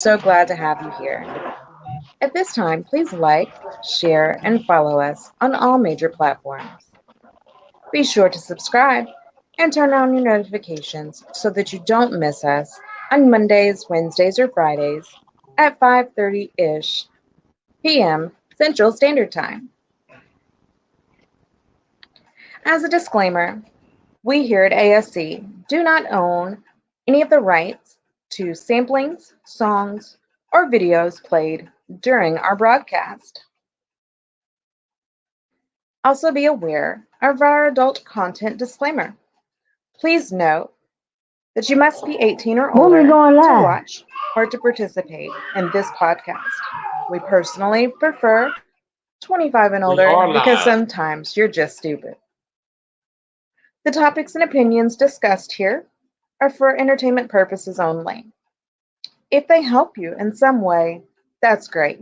So glad to have you here. At this time, please like, share, and follow us on all major platforms. Be sure to subscribe and turn on your notifications so that you don't miss us on Mondays, Wednesdays, or Fridays at 5:30-ish p.m. Central Standard Time. As a disclaimer, we here at ASC do not own any of the rights to samplings, songs, or videos played during our broadcast. Also be aware of our adult content disclaimer. Please note that you must be 18 or When we older going to live? watch or to participate in this podcast. We personally prefer 25 and We older are because live. sometimes you're just stupid. The topics and opinions discussed here are for entertainment purposes only. If they help you in some way, that's great.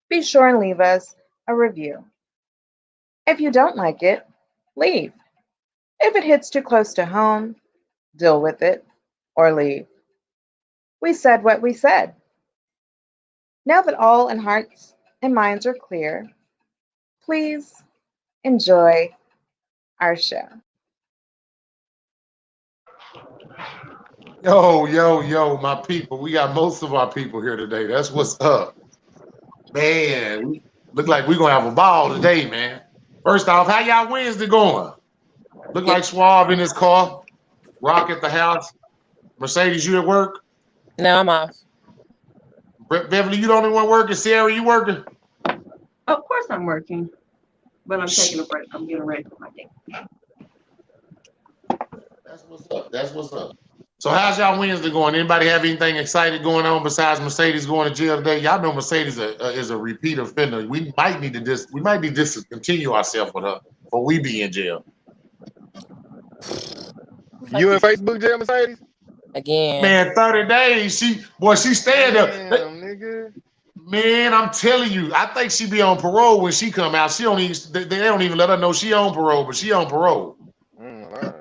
Be sure and leave us a review. If you don't like it, leave. If it hits too close to home, deal with it or leave. We said what we said. Now that all in hearts and minds are clear, please enjoy our show. Yo, my people. We got most of our people here today. That's what's up. Man, look like we're gonna have a ball today, man. First off, how y'all Wednesday going? Look Good. like Suave in his car, Rock at the house, Mercedes, you at work? No, I'm off. Beverly, you the only one working? Sarah, you working? Of course I'm working, but I'm taking a break. I'm getting ready for my day. That's what's up. That's what's up. So how's y'all Wednesday going? Anybody have anything excited going on besides Mercedes going to jail today? Y'all know Mercedes is a repeat offender. We might need to discontinue ourselves with her, or we be in jail. You in Facebook jail, Mercedes? Again. Man, 30 days. She staying there. Damn, nigga. Man, I'm telling you, I think she be on parole when she come out. She don't even they don't even let her know she on parole, but she on parole. All right.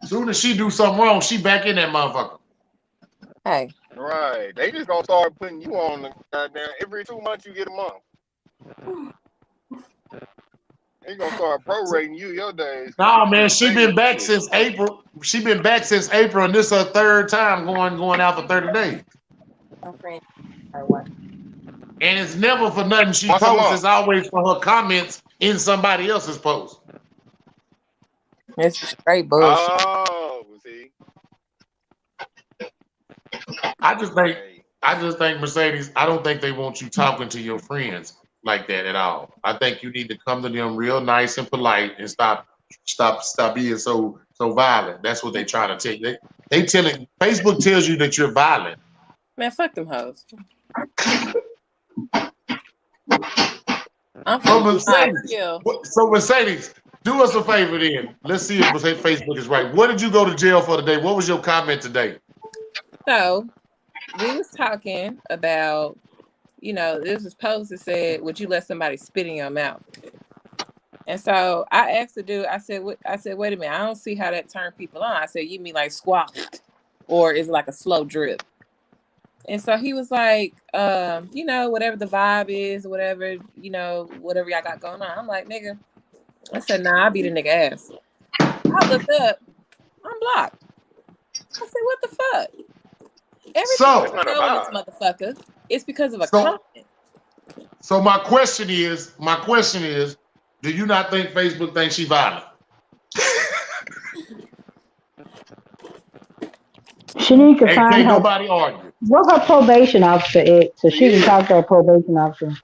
Soon as she do something wrong, she back in that motherfucker. Hey. Right. They just gonna start putting you on the goddamn every 2 months you get a month. They gonna start prorating you your days. No, man, she been back since April. She been back since April, and this her third time going out for 30 days. My friend or what? And it's never for nothing she Once a posts. month. It's always for her comments in somebody else's post. It's straight bullshit. Oh, see. I just think Mercedes, I don't think they want you talking to your friends like that at all. I think you need to come to them real nice and polite and stop being so violent. That's what they trying to tell you. They telling Facebook tells you that you're violent. Man, fuck them hoes. I'm So Mercedes, do us a favor then. Let's see if Facebook is right. What did you go to jail for today? What was your comment today? So we was talking about, this was post that said, would you let somebody spit in your mouth? And so I asked the dude, I said, wait a minute, I don't see how that turned people on. I said, you mean like squat, or is it like a slow drip? And so he was like, whatever the vibe is, whatever, whatever y'all got going on. I'm like, nigga, I said, nah, I beat a nigga ass. I looked up, I'm blocked. I said, what the fuck? Every time I go in this motherfucker, it's because of a comment. So my question is, do you not think Facebook thinks she violent? She needs to find can't her. Nobody argue. What her probation officer at, so she can talk to her probation officer.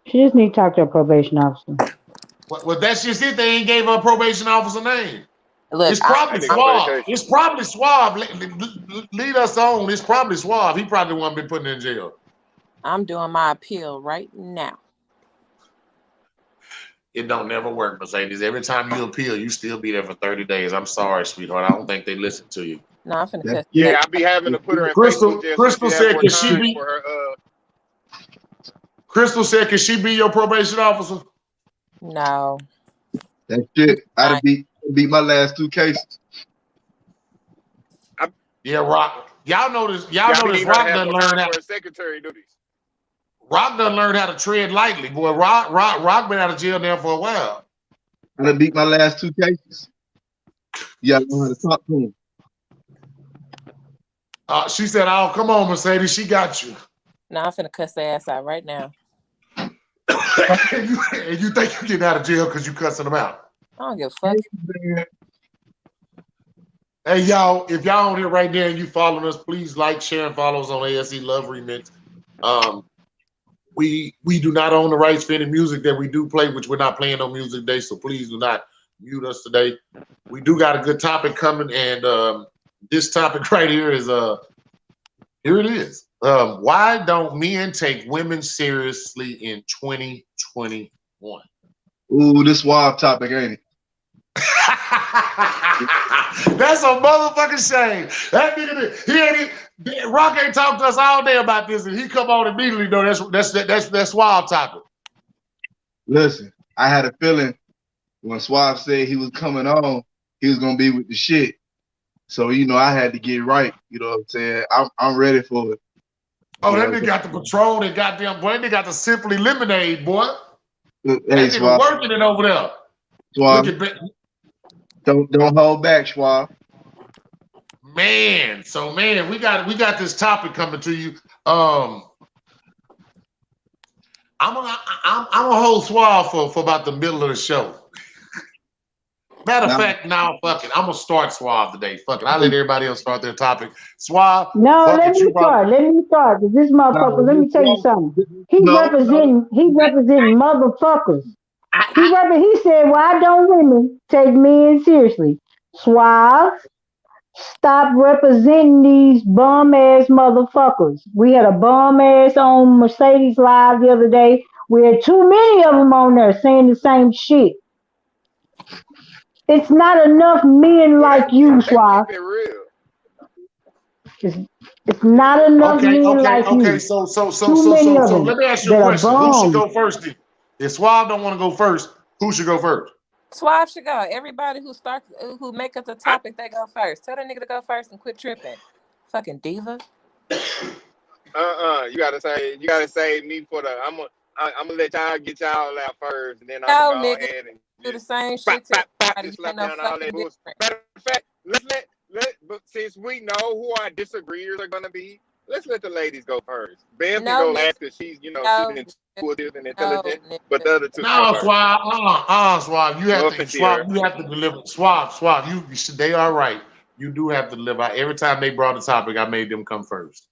She just need to talk to her probation officer. Well, that's just it. They ain't gave her a probation officer name. Look, it's probably Suave. It's probably Suave. Lead us on. It's probably Suave. He probably the one been putting in jail. I'm doing my appeal right now. It don't never work, Mercedes. Every time you appeal, you still be there for 30 days. I'm sorry, sweetheart. I don't think they listen to you. No, I'm finna test. Yeah, I be having to put her in Crystal, Facebook jail. Crystal said, "Can she be?" For her, Crystal said, "Can she be your probation officer?" No. That shit, I'd beat my last 2 cases. Yeah, Rock. Y'all know this. Y'all Y'all know didn't this. even Rock have done no learned time how. for secretary duties. Rock done learned how to tread lightly, boy. Rock been out of jail now for a while. I done beat my last 2 cases. You gotta know how to talk to him. She said, "Oh, come on, Mercedes. She got you." Now I'm finna cuss their ass out right now. and you think you getting out of jail because you cussing them out? I don't give a fuck. Hey, y'all, if y'all on here right there and you following us, please like, share, and follow us on ASC Love Remix. We do not own the rights for any music that we do play, which we're not playing on music day, so please do not mute us today. We do got a good topic coming, and this topic right here is here it is. Why don't men take women seriously in 2021? Ooh, this wild topic, ain't it? That's a motherfucking shame. That nigga, Rock ain't talked to us all day about this, and he come on immediately. Though that's wild topic. Listen, I had a feeling when Suave said he was coming on, he was gonna be with the shit. So I had to get right. You know what I'm saying? I'm ready for it. Oh, that nigga got the Patron and goddamn boy. That nigga got the Simply Lemonade, boy. Hey, That nigga Suave, working it over there. Suave, Look at don't hold back, Suave. man. So man, we got this topic coming to you. I'm gonna hold Suave for about the middle of the show. Matter of fact, now fuck it. I'm gonna start Suave today. Fuck it. I'll let everybody else start their topic. Suave, No, fuck let it. me You start. Let me start. 'Cause this motherfucker, let me tell you something. He No, representing motherfuckers. He said, why don't women take men seriously? Suave, stop representing these bum ass motherfuckers. We had a bum ass on Mercedes Live the other day. We had too many of them on there saying the same shit. It's not enough men Well, like you, they Suave. keep it real. It's not enough men like Okay. you. So Too many of let them me ask you a that are question. Who should bums. go first? Then? If Suave don't want to go first, who should go first? Suave should go. Everybody who make up the topic, they go first. Tell that nigga to go first and quit tripping. Fucking diva. You gotta say me for the. I'm gonna let y'all get y'all out first, and then I'm No, gonna go nigga, ahead and do the just same shit to everybody. just You ain't slap no down all that fucking bullshit. different. Matter of fact, but since we know who our disagreeers are gonna be, let's let the ladies go first. Beth can No, go nigga. last because she's No, intuitive and no, intelligent, nigga. but the other two can go No, first. Suave. You have No to offense, Sierra. deliver. Suave. They are right. You do have to deliver. Every time they brought a topic, I made them come first.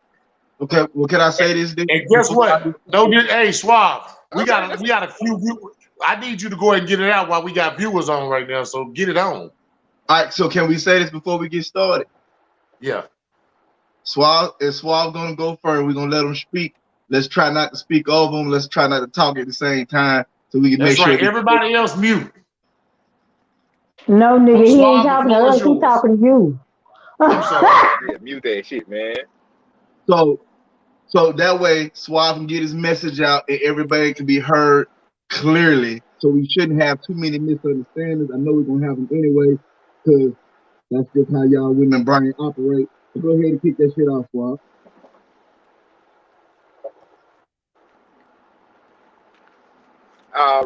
Okay, well, can I say this? And guess what? Hey, Suave. We Okay, got a few viewers. I need you to go ahead and get it out while we got viewers on right now. So get it on. All right, so can we say this before we get started? Yeah. Suave gonna go first. We're gonna let him speak. Let's try not to speak over him. Let's try not to talk at the same time so we can make That's sure right. Everybody else mute. No, nigga, he ain't Suave, the talking to floor is us. He yours. talking to you. I'm sorry. yeah, mute that shit, man. So that way Suave can get his message out and everybody can be heard clearly. So we shouldn't have too many misunderstandings. I know we're gonna have them anyway, because that's just how y'all women brain operate. So go ahead and kick that shit off, Suave.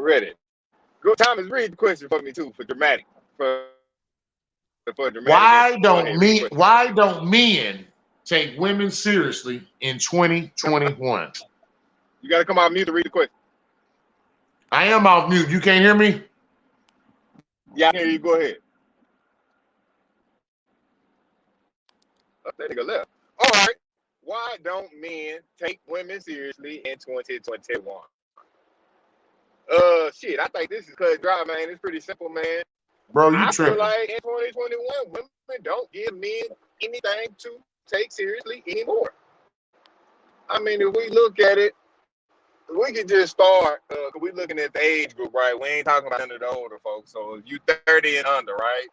Ready. Good Thomas, read the question for me too, for dramatic. For dramatic. Why Go ahead, read the question. why don't men take women seriously in 2021? You gotta come out mute to read the question. I am off mute. You can't hear me? Yeah, I can hear you. Go ahead. Oh, that nigga left. All right. Why don't men take women seriously in 2021? Shit, I think this is cut dry, man. It's pretty simple, man. Bro, you I feel tripping. like in 2021, women don't give men anything to take seriously anymore. I mean, if we look at it, we could just start, cause we looking at the age group, right? We ain't talking about none of the older folks. So if you 30 and under, right?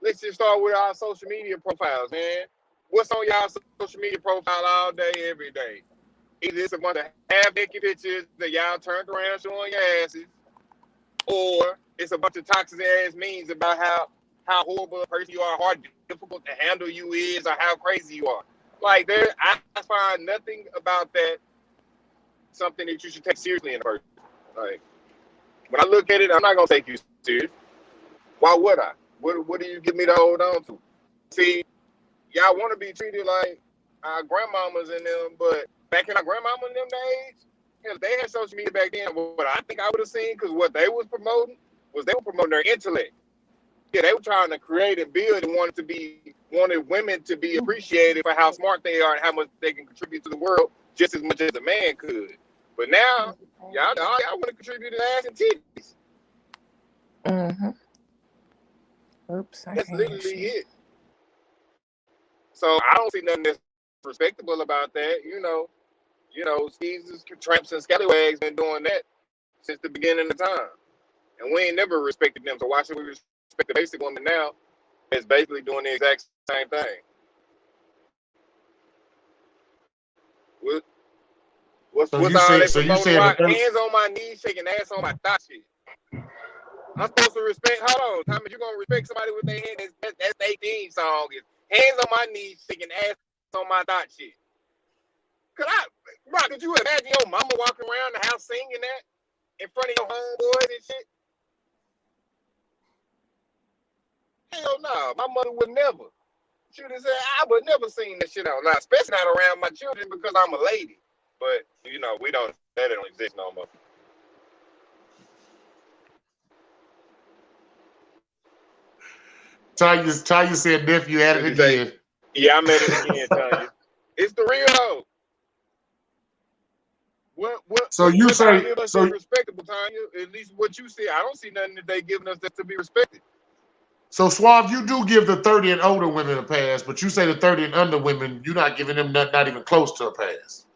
Let's just start with our social media profiles, man. What's on y'all social media profile all day, every day? Either it's a bunch of half-naked pictures that y'all turned around showing your asses, or it's a bunch of toxic ass memes about how horrible a person you are, how difficult to handle you is, or how crazy you are. Like I find nothing about that something that you should take seriously in a person. Like when I look at it, I'm not gonna take you serious. Why would I? What do you give me to hold on to? See, y'all want to be treated like our grandmamas and them, but back in our grandmama and them days, hell, they had social media back then. What I think I would have seen, because what they was promoting was they were promoting their intellect. Yeah, they were trying to create and build and wanted women to be appreciated for how smart they are and how much they can contribute to the world just as much as a man could. But now, y'all want to contribute to ass and titties. Mm-hmm. Oops, I That's can't hear literally shit. it. So I don't see nothing that's respectable about that. Skeezers, tramps, and scallywags been doing that since the beginning of time. And we ain't never respected them. So why should we respect the basic woman now that's basically doing the exact same thing? What, So what's you all said that so you promoting? said the Why third. hands on my knees, shaking ass on my thought shit? I'm supposed to respect. Hold on, Thomas, you gonna respect somebody with their hand? That's their theme song. Is hands on my knees, shaking ass on my thought shit. Could you imagine your mama walking around the house singing that in front of your homeboys and shit? Hell no, my mother would never. She would have said, I would never sing that shit out loud, especially not around my children because I'm a lady. But that don't exist no more. Tanya said nephew at What'd it you say? again. Yeah, I'm at it again, Tanya. It's the real though. So you What they say give us so that's respectable, Tanya? At least what you see. I don't see nothing that they giving us that to be respected. so Suave, you do give the 30 and older women a pass, but you say the 30 and under women, you're not giving them not even close to a pass.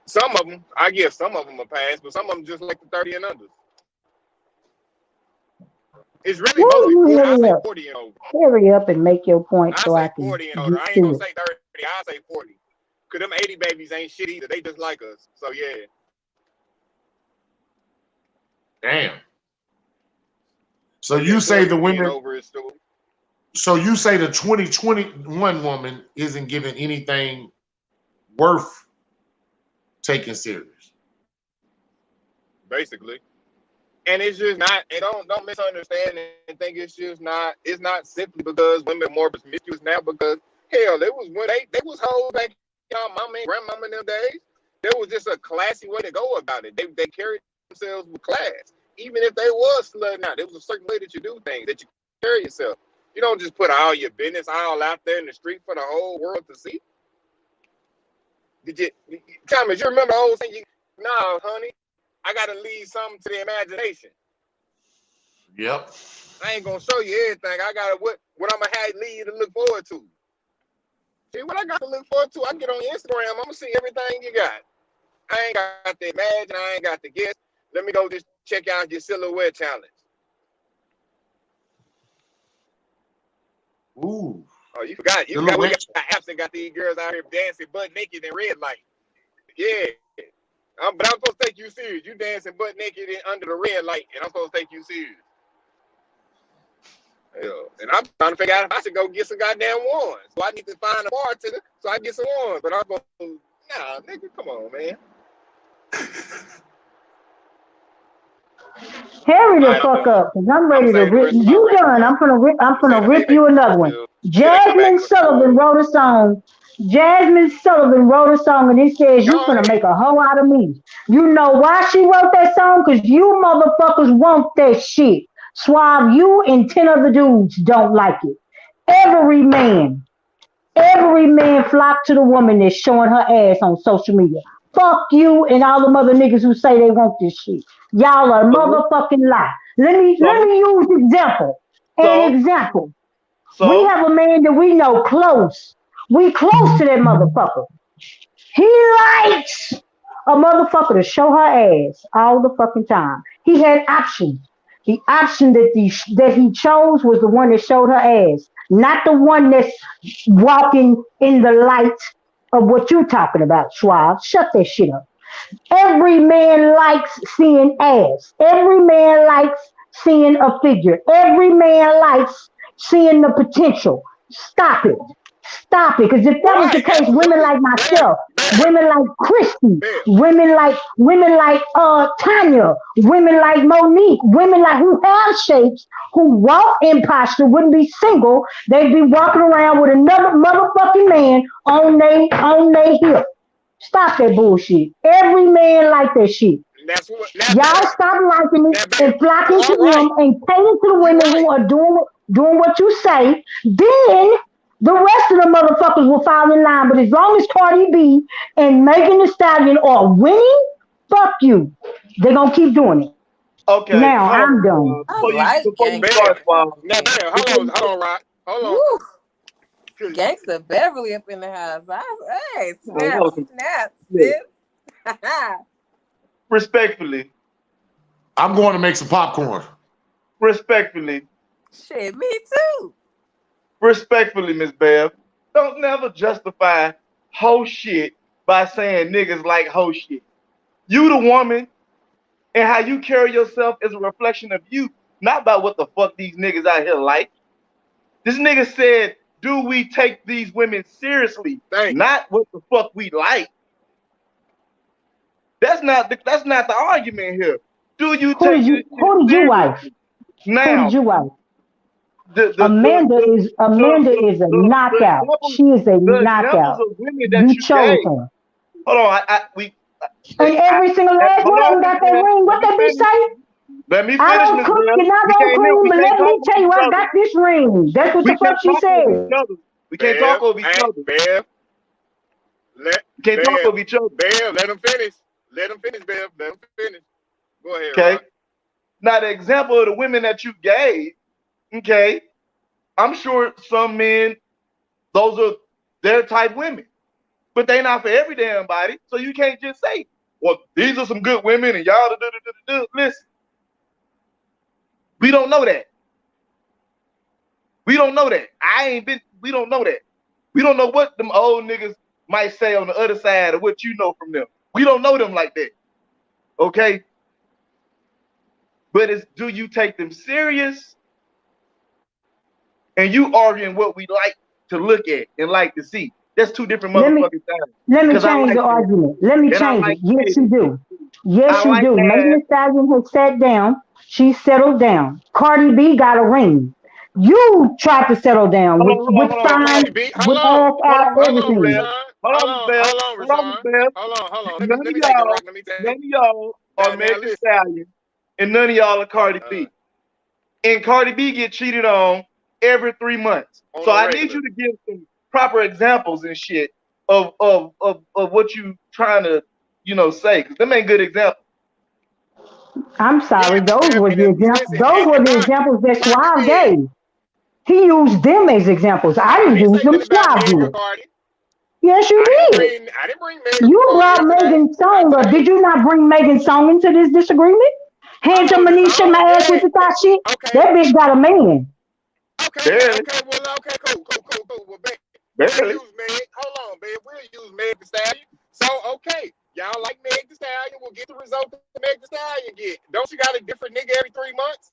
Some of them, I give some of them a pass, but some of them just like the 30 and unders. It's really Woo, mostly you 40. I hurry say up. 40 and older. Hurry up and make your point I so I say can 40 and older. get I ain't gonna to it. say 30. I say 40. Cause them 80 babies ain't shit either. They just like us. So yeah. Damn. So Yeah, you say the 40 and women. over is still. So you say the 2021 woman isn't giving anything worth taking serious. Basically. And it's just not, and don't misunderstand and think it's not simply because women are more promiscuous now, because hell, it was when they was hoes back in our mama and grandmama in them days. There was just a classy way to go about it. They carried themselves with class. Even if they was slutting out, there was a certain way that you do things, that you carry yourself. You don't just put all your business all out there in the street for the whole world to see. Thomas, you remember the old saying? No, honey, I gotta leave something to the imagination. Yep. I ain't gonna show you everything. I got what I'm gonna have leave you to look forward to. See what I got to look forward to. I get on Instagram. I'm gonna see everything you got. I ain't got to imagine. I ain't got to guess. Let me go just check out your silhouette challenge. Ooh. Oh, you forgot. You forgot we got apps that got these girls out here dancing butt naked in red light. Yeah. But I'm supposed to take you serious. You dancing butt naked under the red light, and I'm supposed to take you serious. Yeah. And I'm trying to figure out if I should go get some goddamn ones. So I need to find a bartender so I get some ones. But I'm going, nah, nigga, come on, man. Hurry the fuck up, cause I'm ready to rip you done. I'm gonna rip you another one. Jasmine Sullivan wrote a song. Jasmine Sullivan wrote a song and it says you finna make a hoe out of me. You know why she wrote that song? Cause you motherfuckers want that shit. Suave, you and 10 other dudes don't like it. Every man, every man flocked to the woman that's showing her ass on social media. Fuck you and all the mother niggas who say they want this shit. Y'all are motherfucking lie. Let me use example. An example. We have a man that we know close. We close to that motherfucker. He likes a motherfucker to show her ass all the fucking time. He had options. The option that he chose was the one that showed her ass, not the one that's walking in the light of what you talking about, Schwab. Shut that shit up. Every man likes seeing ass. Every man likes seeing a figure. Every man likes seeing the potential. Stop it. Stop it. Because if that was the Right, case, women absolutely. like Bev, myself, Bev, women like Christy, Bev. women like Tanya, women like Monique, women like who have shapes, who walk in posture, wouldn't be single. They'd be walking around with another motherfucking man on they hip. Stop that bullshit. Every man like that shit. And that's what. Now, Y'all Bev. stop liking it Now, and Bev. You flocking to are right. them and catering to the You women right. who are doing what you say. Then the rest of the motherfuckers will fall in line. But as long as Cardi B and Megan Thee Stallion are winning, fuck you. They're gonna keep doing it. Okay, Now hold I'm on, done. Suave. I Before like you gangster. Bev. start, Suave. Now, Bev. Before you Hold on, Rod. Hold on. Woo! 'Cause Gangster Beverly up in the house. Hey, that snap, was some snap, shit. sis. Respectfully, I'm going to make some popcorn. respectfully, Shit, me too. respectfully, Miss Bev. Don't never justify hoe shit by saying niggas like hoe shit. You the woman, and how you carry yourself is a reflection of you, not about what the fuck these niggas out here like. This nigga said, do we take these women seriously? thank you. Not what the fuck we like. That's not the argument here. Do you Who take did this you shit who did you wife? seriously? Who did Now, you wife? the the the Amanda the is the, Amanda the, is a the, the knockout. examples She is a the examples knockout. of women that You you chose gave. her. Hold on, And every single last hold one of on, them Miss got that Bev. ring. Let What me that bitch finish. say? Let me I finish, don't Miss cook, Bev. you're not We gonna can't clean, we but can't let talk me over tell you, each I other. got this ring. That's what We the fuck can't she talk over said. each other. We can't talk Bev. over each Hey, other. Bev. Let We can't talk Bev. over each other. Bev. Let him finish. Let him finish, Bev. Let him finish. Go ahead, Okay. Rod. Now the example of the women that you gave, okay, I'm sure some men, those are their type women, but they not for every damn body. So you can't just say, well, these are some good women and y'all do. Listen, we don't know that. We don't know that. We don't know that. We don't know what them old niggas might say on the other side of what you know from them. We don't know them like that. Okay? But it's, do you take them serious? And you arguing what we like to look at and like to see. That's two different Let me motherfucking things. let me Because I change like the that. argument. Let me And I change like it. Yes, you titties. do. I Yes, you like do. Megan ass. Thee Stallion has sat down. She settled down. Cardi B got a ring. You tried to settle down Hold with on, hold on, with hold on, Okay, hold fine, on. Cardi B. Hold with on. ass Hold out, on, Hold hold on, on, Miss everything. Bell. Rashawn. Hold on, Miss Bell. Hold on, Hold on, Miss Rashawn. Bell. Hold on. None Let of me take it, y'all, Rock. Let me take none it. of y'all are Now Meg Thee listen. Stallion, and none of y'all are Cardi Uh, B. And Cardi B get cheated on every 3 months. on So the I need regular. you to give some proper examples and shit of what you trying to, say, because them ain't good examples. I'm sorry. Yeah, Those were the examples. listen, Those were the Cardi, examples that Cardi Suave B. gave. He used them as examples. I I didn't didn't use say them. nothing about Suave Meg or did. Cardi. Yes, you did. I didn't bring Meg You or Cardi brought yesterday. Megan's Not song up. today. Did you not bring Megan's song into this disagreement? Hand to Oh, the Manisha song, my ass with yeah. the thought shit. Okay. That bitch got a man. Barely, Okay. Well, okay, cool. Well, babe, we'll barely. use Meg. Hold on, babe. We'll use Meg Thee Stallion. So, okay. Y'all like Meg Thee Stallion. We'll get the result that Meg Thee Stallion get. Don't you got a different nigga every 3 months?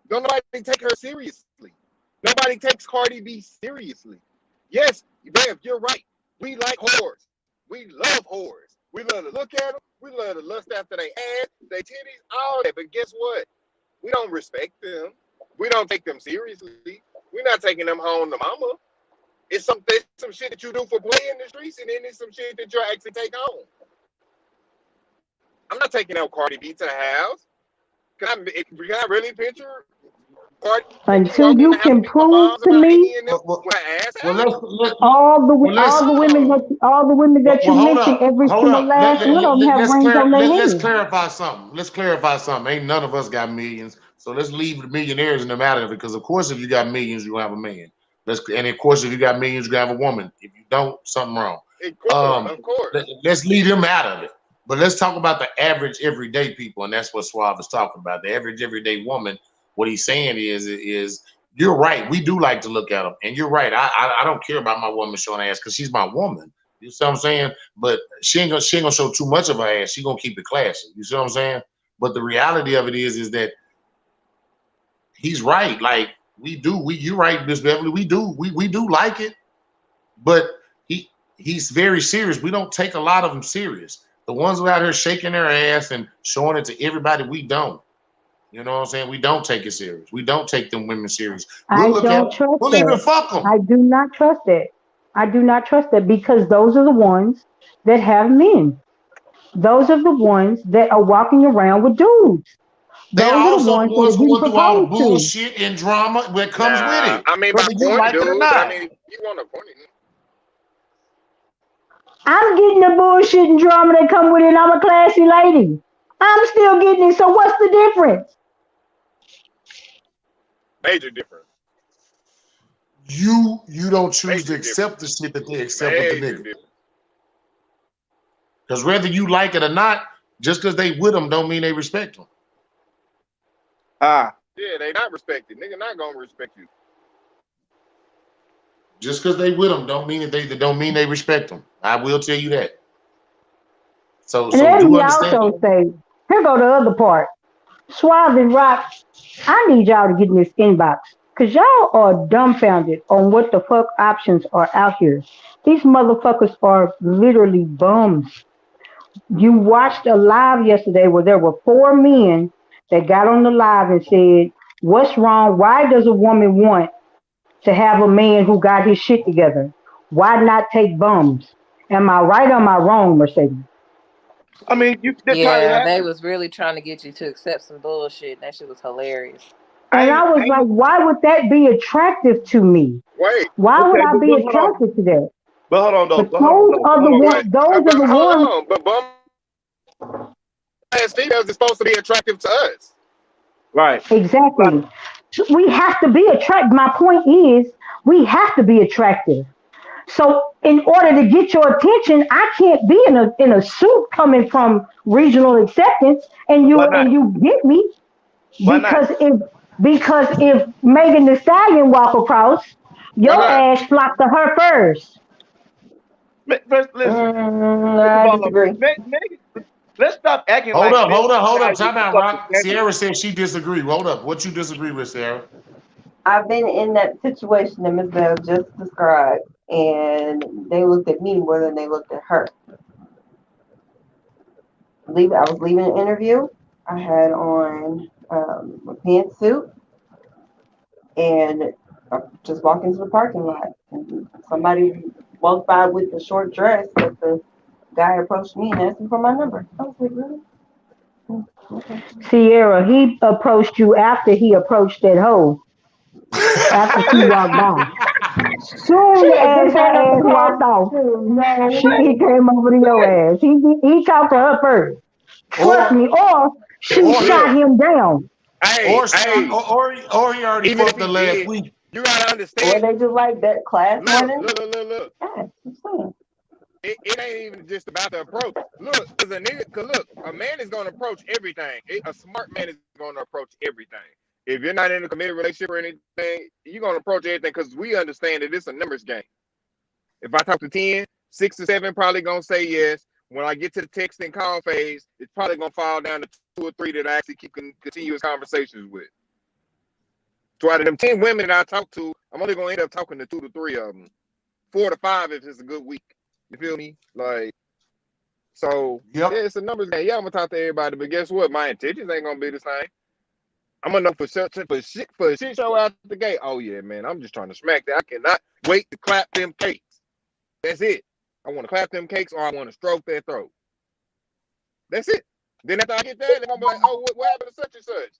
Don't nobody take her seriously. Nobody takes Cardi B seriously. Yes, Bev, you're right. We like whores. We love whores. We love to look at them. We love to lust after they ass, their titties, all that. But guess what? We don't respect them. We don't take them seriously. We're not taking them home to mama. It's some shit that you do for play in the streets, and then it's some shit that you actually take home. I'm not taking out Cardi B to the house. Can I really picture Cardi B Until walking in you the house can to meet my prove moms and to my me auntie and them Well, well, with her ass well out? all the women No. that you hold mentioned, up, every hold single up. last one of them have rings on their Let's hand. clarify something. Let's clarify something. Ain't none of us got millions, so let's leave the millionaires in the matter because, of course, if you got millions, you have a man. And of course, if you got millions, you have a woman. If you don't, something wrong. Of course. Let's leave them out of it. But let's talk about the average everyday people, and that's what Suave is talking about. The average everyday woman. What he's saying is you're right. We do like to look at them, and you're right. I don't care about my woman showing ass because she's my woman. You see what I'm saying? But she ain't gonna show too much of her ass. She gonna keep it classy. You see what I'm saying? But the reality of it is that he's right. Like We do. You're right, Miss Beverly. We do. We do like it, but he's very serious. We don't take a lot of them serious. The ones who out here shaking their ass and showing it to everybody, we don't. You know what I'm saying? We don't take it serious. We don't take them women serious. I We'll look at don't them. trust We'll even that. fuck them. I do not trust that. I do not trust that because those are the ones that have men. Those are the ones that are walking around with dudes. They're Those are the also the ones that ones are getting going through all the proposed to. bullshit and drama that comes with Nah, it, I mean by whether you point, like it or dude. But I not. mean, if you want to point it, I'm getting the bullshit and drama that come with it. I'm a classy lady. I'm still getting it. So what's the difference? major difference, You don't choose to major difference, accept the shit that they accept with the major nigga. difference. Because whether you like it or not, just because they with them don't mean they respect them. Ah, Yeah, they not respected. Nigga not gonna respect you. Just because they with them don't mean they respect them. I will tell you that. So And so let do me understand also that. say, here go the other part. Suave and Rock, I need y'all to get in this inbox. Cause y'all are dumbfounded on what the fuck options are out here. These motherfuckers are literally bums. You watched a live yesterday where there were four men that got on the live and said, what's wrong? Why does a woman want to have a man who got his shit together? Why not take bums? Am I right or am I wrong, Mercedes? I mean, they probably Yeah, they have. was really trying to get you to accept some bullshit. And that shit was hilarious. And I I was like, ain't. why would that be attractive to me? Wait, Why would Okay, I be but hold on. attracted to that? But hold on though. But But hold on though. But hold on. wait. those are But the hold ones. on. But bum ass females is supposed to be attractive to us. Right. Right. Exactly. We have to be attracted. My point is, we have to be attractive. So in order to get your attention, I can't be in a suit coming from regional acceptance and Why you not? and you get me Why not? because if Megan the Stallion walk across, Why your not? ass flock to her first. First, listen. First of I all, disagree. let's stop acting Hold like up, men hold up, hold up. value Time out, fucking Rock. standards. Sierra said she disagree. Hold up. What you disagree with, Sierra? I've been in that situation that Ms. Bev just described, and they looked at me more than they looked at her. I was leaving an interview. I had on a pantsuit, and I just walked into the parking lot. And somebody walked by with the short dress, but the guy approached me and asked me for my number. I was like, really? Okay. Sierra, he approached you after he approached that hoe after she walked by. Soon Shit, as just got out her the ass car. walked off, No. he came over to your ass. He talked to her first. Trust or me, or she or Look, shot him down. hey, or hey. or he already Even if fucked he her last did, week. you gotta Or understand. they just like that class more Look, than look, look, look, look. God. I'm saying. It ain't even just about the approach. Look, cause look, a man is gonna approach everything. A smart man is gonna approach everything. If you're not in a committed relationship or anything, you're gonna approach everything because we understand that it's a numbers game. If I talk to 10, 6 or 7 probably gonna say yes. When I get to the text and call phase, it's probably gonna fall down to 2 or 3 that I actually keep continuous conversations with. So out of them 10 women that I talk to, I'm only gonna end up talking to 2 to 3 of them. 4 to 5 if it's a good week. You feel me? Like, so yeah, Yep. it's a numbers game. Yeah, I'm gonna talk to everybody, but guess what? My intentions ain't gonna be the same. I'm gonna know for shit show out the gate. Oh yeah, man, I'm just trying to smack that. I cannot wait to clap them cakes. That's it. I want to clap them cakes or I want to stroke their throat. That's it. Then after I get that, they're gonna be like, oh, what happened to such and such?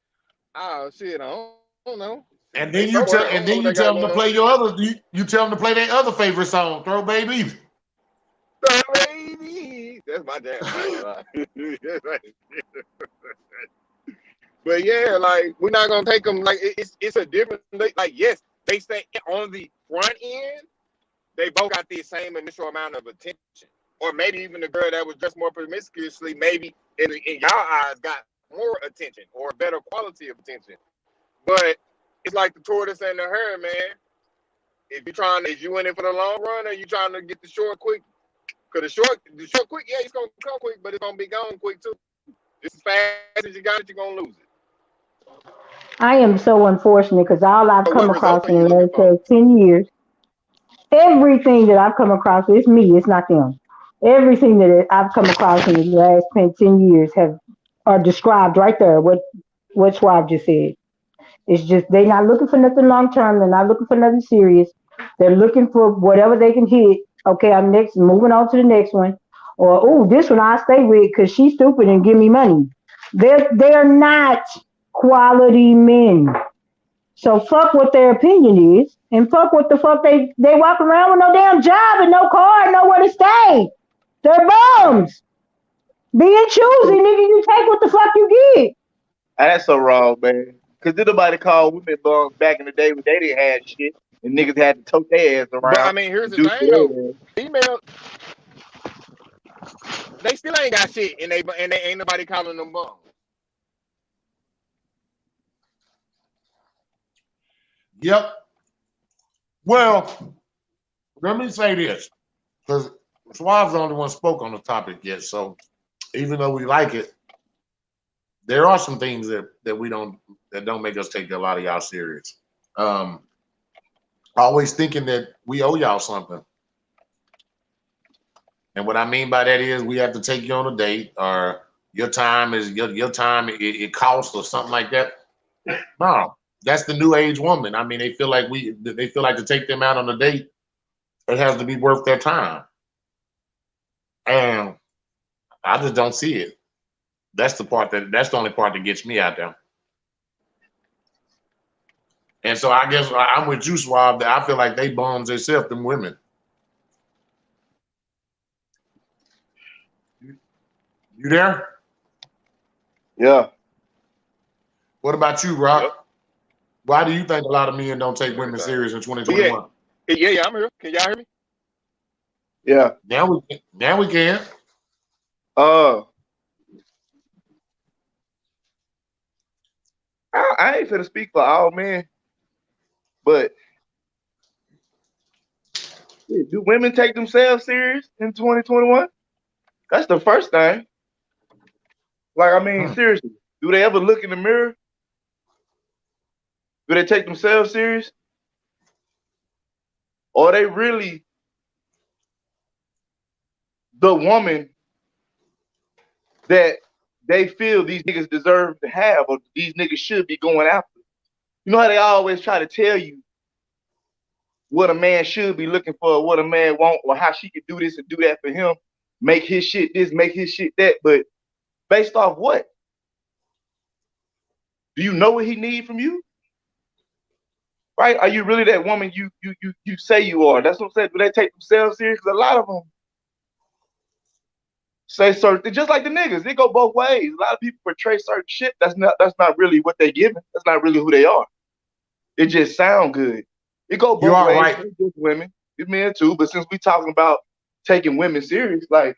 Oh shit, I don't know. And They then you somewhere. tell I and don't know then what you they got tell them to going play on. your other you tell them to play their other favorite song, Throw Baby. So, baby, that's my jam. I ain't gonna lie. But yeah, like we're not gonna take them. Like it's a different. Like yes, they say on the front end, they both got the same initial amount of attention, or maybe even the girl that was dressed more promiscuously, maybe in y'all eyes got more attention or better quality of attention. But it's like the tortoise and the hare, man. Is you in it for the long run, or you trying to get the short quick? Cause the short quick, yeah, it's gonna come quick, but it's gonna be gone quick too. Just as fast as you got it, you're gonna lose it. I am so unfortunate because all I've So come what across result are in you the looking last for? 10 years, everything that I've come across, it's me, it's not them. Everything that I've come across in the last 10 years have are described right there. What Schwab just said. It's just they're not looking for nothing long term. They're not looking for nothing serious. They're looking for whatever they can hit. Okay, I'm next, moving on to the next one. Or oh, this one I stay with because she's stupid and give me money. They're not quality men. So fuck what their opinion is, and fuck what the fuck they walk around with no damn job and no car and nowhere to stay. They're bums. Being choosy, nigga, you take what the fuck you get. That's so wrong, man. Cause did nobody call women bums back in the day when they didn't have shit and niggas had to tote their ass But I around mean, here's and the do thing though. their ass. Female, they still ain't got shit, and they ain't nobody calling them bums. Yep. Well, let me say this, because Suave's the only one spoke on the topic yet. So even though we like it, there are some things that we don't that don't make us take a lot of y'all serious. Um, Always thinking that we owe y'all something. And what I mean by that is we have to take you on a date or your time is your time it costs or something like that. No, that's the new age woman. I mean, they feel like to take them out on a date, it has to be worth their time. And I just don't see it. That's the only part that gets me out there. And so I guess I'm with you, Swab, that I feel like they bums themselves, them women. You there? Yeah. What about you, Yep. Rock? Why do you think a lot of men don't take women Everything. serious in But yeah, 2021? yeah, I'm here. Can y'all hear me? Yeah. Now we can. Uh I ain't finna speak for all men, but shit, do women take themselves serious in 2021? That's the first thing. Like, I mean, Hmm. seriously, do they ever look in the mirror? Do they take themselves serious? Or are they really the woman that they feel these niggas deserve to have or these niggas should be going after? You know how they always try to tell you what a man should be looking for, what a man want, or how she could do this and do that for him, make his shit this, make his shit that, but based off what? Do you know what he need from you? Right? Are you really that woman you say you are? That's what I'm saying. Do they take themselves serious? Because a lot of them say certain things, just like the niggas. It go both ways. A lot of people portray certain shit. That's not really what they giving. That's not really who they are. It just sound good. It go You both are ways. right. It's just women, it's men too. But since we talking about taking women serious, like,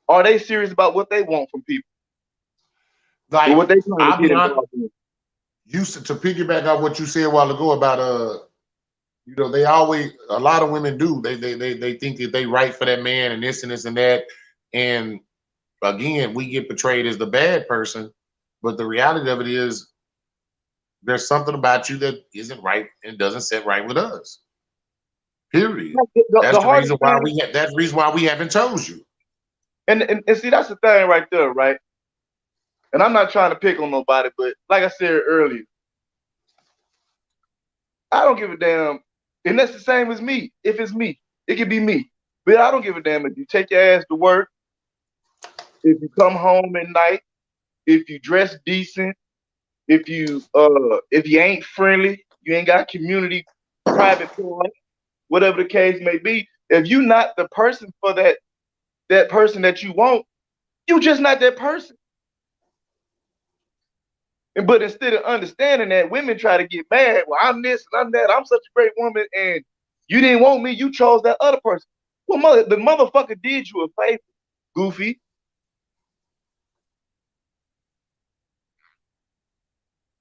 are they serious about what they want from people or Like, what they trying to I'll get be honest, involved in? to piggyback off what you said a while ago about they always a lot of women do. They think that they right for that man and this and that. And again, we get portrayed as the bad person, but the reality of it is there's something about you that isn't right and doesn't sit right with us. Period. Like, the That's the hardest reason why thing, that's the reason why we haven't chose you. and see, that's the thing right there, right? And I'm not trying to pick on nobody, but like I said earlier, I don't give a damn. And that's the same as me. If it's me, it could be me. But I don't give a damn if you take your ass to work, if you come home at night, if you dress decent, if you ain't friendly, you ain't got community private part, whatever the case may be. If you not the person for that person that you want, you just not that person. But instead of understanding that, women try to get mad. Well, I'm this and I'm that. I'm such a great woman, and you didn't want me. You chose that other person. Well, the motherfucker did you a favor, goofy.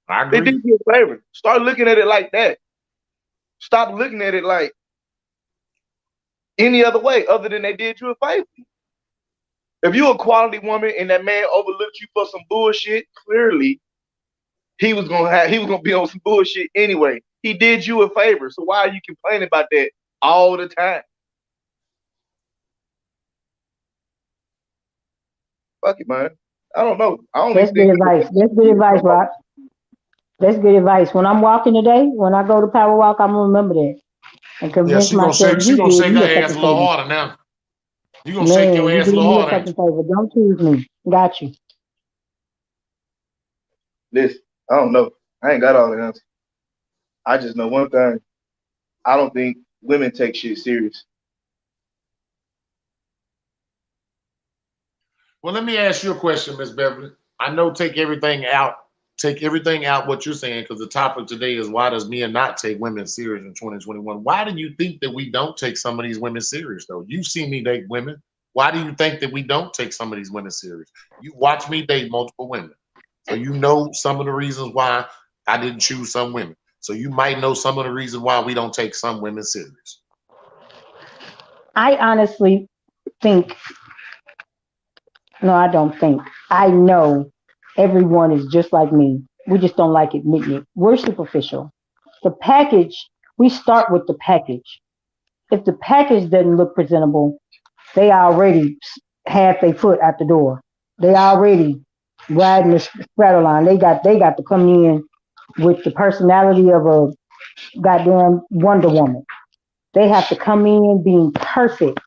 I They did agree. you a favor. Start looking at it like that. Stop looking at it like any other way other than they did you a favor. If you a quality woman and that man overlooked you for some bullshit, clearly he was gonna be on some bullshit anyway. He did you a favor, so why are you complaining about that all the time? Fuck it, man. I don't know. I don't That's even good think advice. That's good advice, Rob. That's good advice. When I'm walking today, when I go to Power Walk, I'm gonna remember that and Yeah, convince myself she you gonna did shake me her a ass fucking a little favor. harder now. You gonna shake your Man, you ass a did little me a harder, ain't fucking favor. Don't choose me. Got you. listen, I don't know. I ain't got all the answers. I just know one thing. I don't think women take shit serious. Well, let me ask you a question, Miss Beverly. I know take everything out what you're saying, because the topic today is why does men not take women serious in 2021? Why do you think that we don't take some of these women serious though? You see me date women. Why do you think that we don't take some of these women serious? You watch me date multiple women. So you know some of the reasons why I didn't choose some women. So you might know some of the reasons why we don't take some women serious. I honestly think, no, I don't think. I know everyone is just like me. We just don't like admitting it. We're superficial. The package, we start with the package. If the package doesn't look presentable, they already half their foot out the door. They already riding the straddle line. They got to come in with the personality of a goddamn Wonder Woman. They have to come in being perfect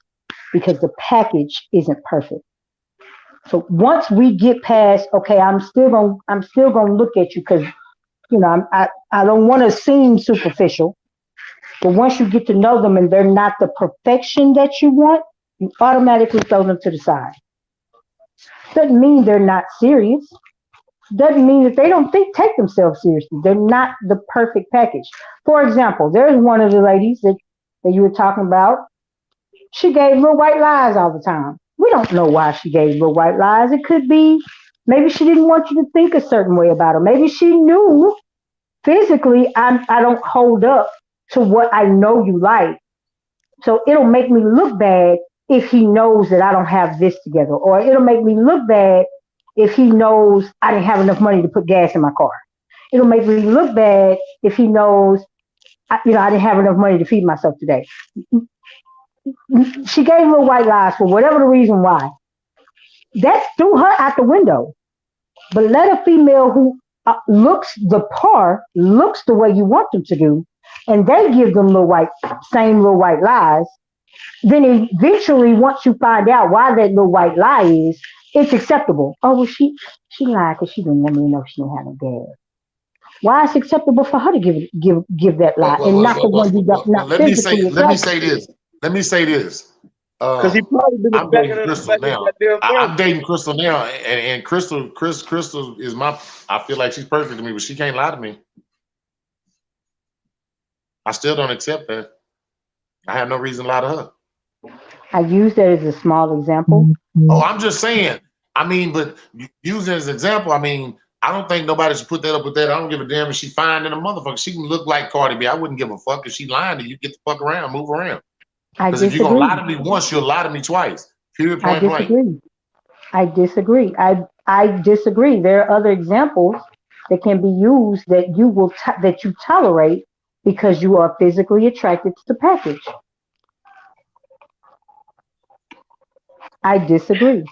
because the package isn't perfect. So once we get past, okay, I'm still gonna look at you because I don't want to seem superficial. But once you get to know them and they're not the perfection that you want, you automatically throw them to the side. Doesn't mean they're not serious. Doesn't mean that they don't take themselves seriously. They're not the perfect package. For example, there's one of the ladies that you were talking about. She gave little white lies all the time. We don't know why she gave little white lies. It could be maybe she didn't want you to think a certain way about her. Maybe she knew physically I don't hold up to what I know you like. So it'll make me look bad if he knows that I don't have this together. Or it'll make me look bad if he knows I didn't have enough money to put gas in my car. It'll make me look bad if he knows I didn't have enough money to feed myself today. She gave little white lies for whatever the reason why. That threw her out the window. But let a female who looks the part, looks the way you want them to do, and they give them same little white lies, then eventually, once you find out why that little white lie is, it's acceptable. Oh, well, she lied because she didn't want me to know she didn't have no gas. Why it's acceptable for her to give that lie and not the one you don't Well, not let me physically say let me attracted say to? this. Let me say this. Because he probably been I'm back dating of Crystal the now. goddamn throat. I'm dating Crystal now, and Crystal is my. I feel like she's perfect to me, but she can't lie to me. I still don't accept that. I have no reason to lie to her. I use that as a small example. Oh, I'm just saying. I mean, but using as an example, I mean, I don't think nobody should put that up with that. I don't give a damn if she fine in a motherfucker. She can look like Cardi B. I wouldn't give a fuck if she lying to you. Get the fuck around, move around. I Because if you're gonna lie disagree. to me once, you'll lie to me twice. Period. I Point blank. disagree. I disagree. I disagree. There are other examples that can be used that that you tolerate because you are physically attracted to the package. I disagree.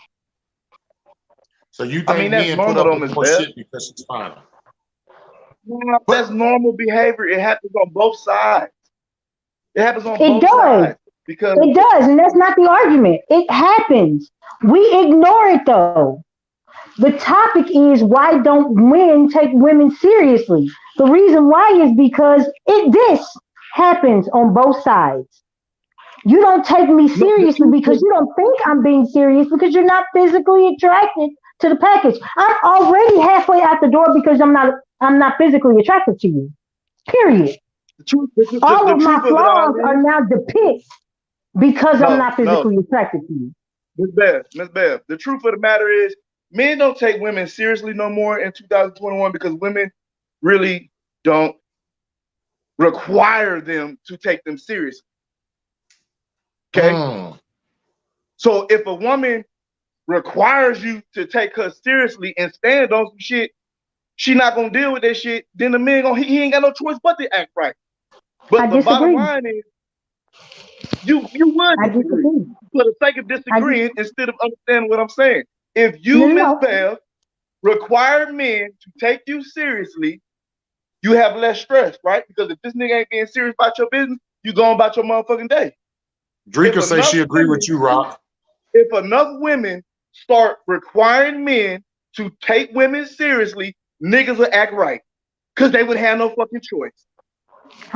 So you I mean, think that's men put normal up though, with Miss more Beth. shit because she's fine? That's But normal behavior. It happens on both sides. It happens on It both does. sides because It does, and that's not the argument. It happens. We ignore it though. The topic is why don't men take women seriously? The reason why is because this happens on both sides. You don't take me no, the seriously truth because is, you don't think I'm being serious because you're not physically attracted to the package. I'm already halfway out the door because I'm not physically attracted to you. Period. All the of my truth of it all flaws are is now depicted because I'm no, not no, physically attracted to you. Miss Beth. The truth of the matter is, men don't take women seriously no more in 2021 because women really don't require them to take them seriously. Okay, mm, so if a woman requires you to take her seriously and stand on some shit, she not gonna deal with that shit, then the man he ain't got no choice but to act right. But I the bottom disagree. line is you would I disagree. disagree. For the sake of disagreeing instead of understanding what I'm saying. If you, Miss No. Bev, require men to take you seriously, you have less stress, right? Because if this nigga ain't being serious about your business, you going about your motherfucking day. Drika say she agree with you, Rock. If enough women start requiring men to take women seriously, niggas will act right. Because they would have no fucking choice.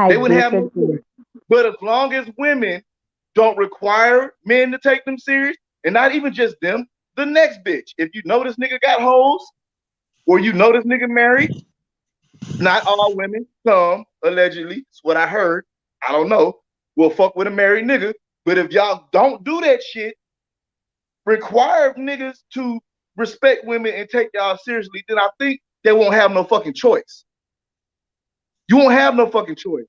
They would have no choice. But as long as women don't require men to take them serious, and not even just them, the next bitch. If you know this nigga got hoes, or you know this nigga married, not all women, some allegedly, it's what I heard, I don't know, will fuck with a married nigga. But if y'all don't do that shit, require niggas to respect women and take y'all seriously, then I think they won't have no fucking choice. You won't have no fucking choice.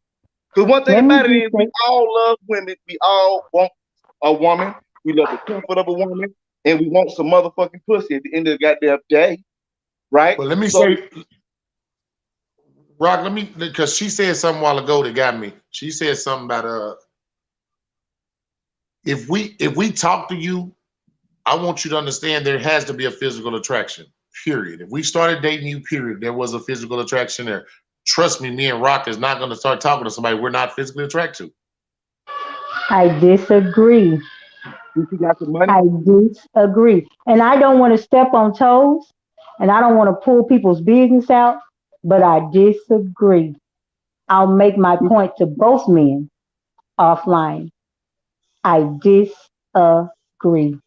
Because one thing about it is we all love women. We all want a woman. We love the comfort of a woman. And we want some motherfucking pussy at the end of the goddamn day. Right? But let me say, Rock, because she said something a while ago that got me. She said something about if we talk to you, I want you to understand there has to be a physical attraction, period. If we started dating you, period, there was a physical attraction there. Trust me, me and Rock is not going to start talking to somebody we're not physically attracted to. I disagree. You got the money? I disagree. And I don't want to step on toes and I don't want to pull people's business out, but I disagree. I'll make my point to both men offline. I disagree.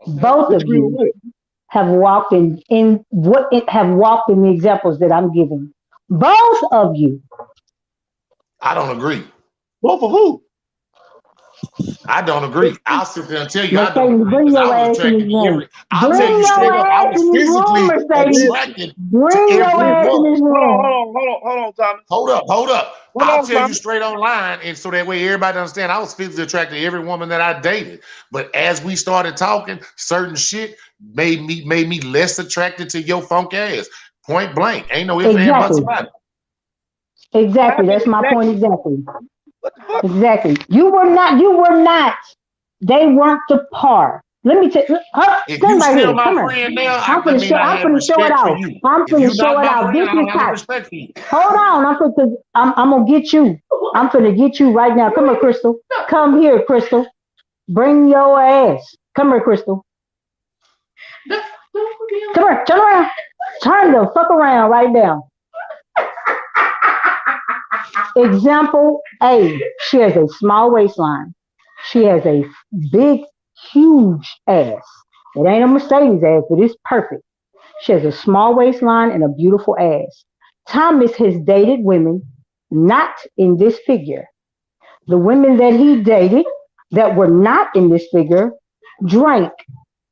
Both of you have walked in the examples that I'm giving. Both of you. I don't agree. Both of who? I don't agree. I'll sit there and tell you Mercedes, I don't agree. bring your I was ass in attracted this to room. every. I'll tell you straight up. I was physically attracted Bring to your every ass in woman. this room. Hold on, Thomas. Hold up. Hold I'll on, tell Thomas. you straight online, and so that way everybody understand. I was physically attracted to every woman that I dated, but as we started talking, certain shit made me less attracted to your funk ass. Point blank. Ain't no ifs, ands, buts about it. Exactly. That's my point. Exactly. You were not. They weren't the par. Let me tell you. If you still my friend now, I'm that means I have respect for you. I'm If you're finna show not it my out. friend, This I is don't have no how. respect for you. Hold on. I'm gonna get you. I'm finna get you right now. Come here, Crystal. Come here, Crystal. Bring your ass. Come here, Crystal. Come here. Turn around. Turn the fuck around right now. Example A. She has a small waistline. She has a big, huge ass. It ain't a Mercedes ass, but it's perfect. She has a small waistline and a beautiful ass. Thomas has dated women not in this figure. The women that he dated that were not in this figure drank.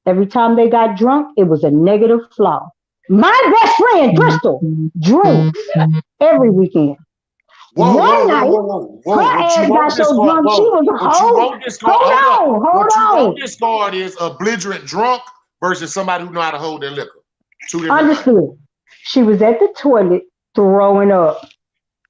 Every time they got drunk, it was a negative flaw. My best friend, Crystal, drinks every weekend. One night, her ass got so drunk, she was a What you hoe. won't discard, What you won't discard is a belligerent drunk versus somebody who know how to hold their liquor. Two different things. She was at the toilet throwing up.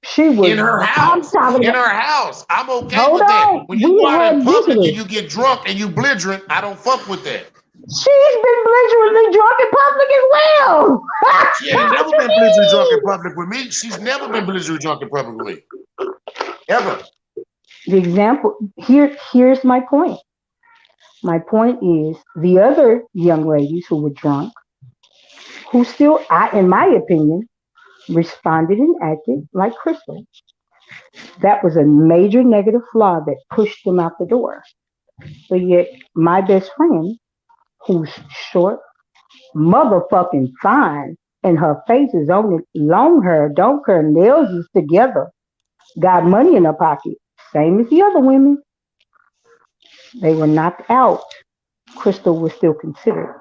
She was in her house. In her house. I'm okay with that. When you go out in public and you get drunk and you belligerent, I don't fuck with that. She's been belligerently drunk in public as well. She ain't never been belligerent drunk in public with me. She's never been belligerent drunk in public with me. Ever. The example here's my point. My point is the other young ladies who were drunk, who still, in my opinion, responded and acted like Crystal. That was a major negative flaw that pushed them out the door. But yet, my best friend, who's short, motherfucking fine, and her face is only long hair, don't care, nails is together, got money in her pocket, same as the other women. They were knocked out. Crystal was still considered.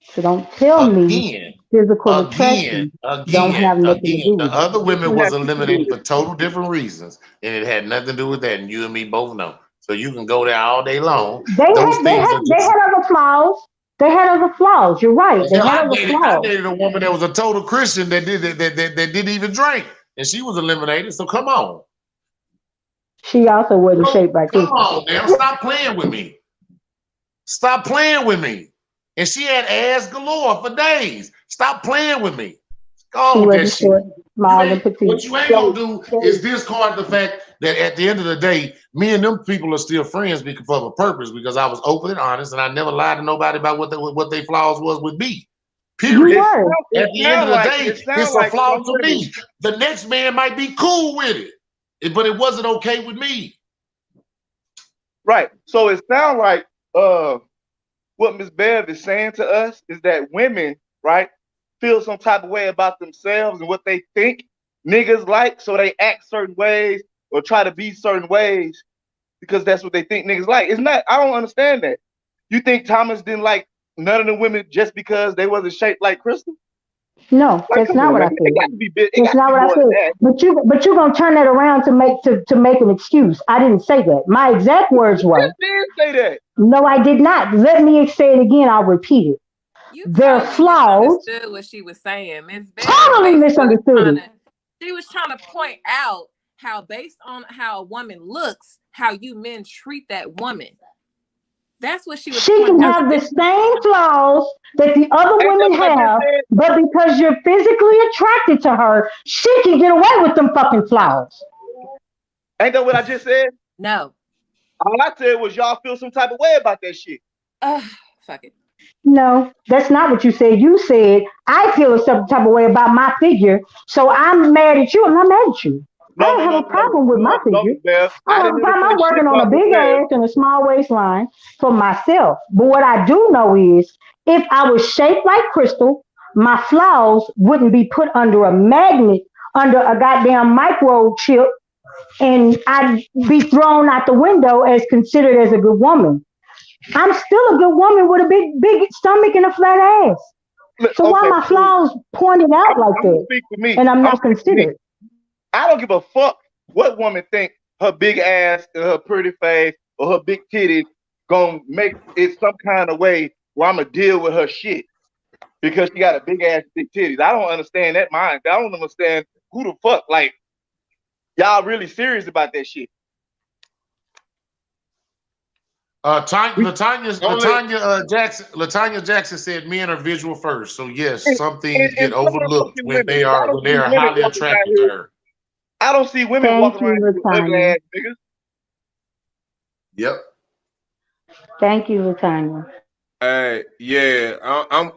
So don't tell me physical attraction don't have nothing to do with the other women was eliminated for total different reasons, and it had nothing to do with that. And you and me both know. So you can go there all day long. They had other flaws. They had other flaws. You're right. They had I other dated, I flaws. dated a woman that was a total Christian that didn't even drink, and she was eliminated. So come on, She also wasn't shaped by come Christian. on, now stop playing with me. Stop playing with me. And she had ass galore for days. Stop playing with me. Go She on with that wasn't shit. short, small, and What petite. you ain't gonna do is discard the fact that at the end of the day, me and them people are still friends because for a purpose. Because I was open and honest, and I never lied to nobody about what their flaws was with me. You Period. were. At the end of the day, it sound it's a like flaw some to women, me. The next man might be cool with it, but it wasn't okay with me. right? So it sounds like what Miss Bev is saying to us is that women, right, feel some type of way about themselves and what they think niggas like, so they act certain ways or try to be certain ways because that's what they think niggas like. It's not. I don't understand that. You think Thomas didn't like none of the women just because they wasn't shaped like Crystal? No, Like, that's come not on, what I man. It said. got to be big. It That's got to not be what I more than said. that. But you're gonna turn that around to make an excuse. I didn't say that. My exact words You were, just did say that. no, I did not. Let me say it again. I'll repeat it. You Their totally flaws, misunderstood what she was saying. Miss Bev totally basically was misunderstood trying it. to, she was trying to point out how based on how a woman looks, how you men treat that woman. That's what she was She pointing can out. have the same flaws that the other Ain't that women what I just have, said? but because you're physically attracted to her, she can get away with them fucking flaws. Ain't that what I just said? No. All I said was y'all feel some type of way about that shit. Fuck it. No, that's not what you said. You said, I feel a certain type of way about my figure, so I'm mad at you. I'm not mad at you. I No, don't no, have no, a no, problem with my no, no, figure. Miss Bev. I I don't have didn't a ever problem. say I'm shit working on a about Miss big Bev. ass and a small waistline for myself. But what I do know is if I was shaped like Crystal, my flaws wouldn't be put under a magnet, under a goddamn microchip, and I'd be thrown out the window as considered as a good woman. I'm still a good woman with a big stomach and a flat ass. Look, So why okay, my cool. flaws pointed out like I'm gonna that? speak for me. And I'm I'm not speaking for me. considered. I don't give a fuck what woman think her big ass and her pretty face or her big titties gonna make it some kind of way where I'm gonna deal with her shit because she got a big ass, big titties. I don't understand that mind. I don't understand who the fuck like y'all really serious about that shit. Latanya Jackson said men are visual first. So yes, And, some things get and some overlooked motherfucking when women, they 'cause are women highly walking around attracted to here. her. I don't see women Thank walking around you, here with ugly Latanya. ass niggas. Yep. Thank you, Latanya. Yeah,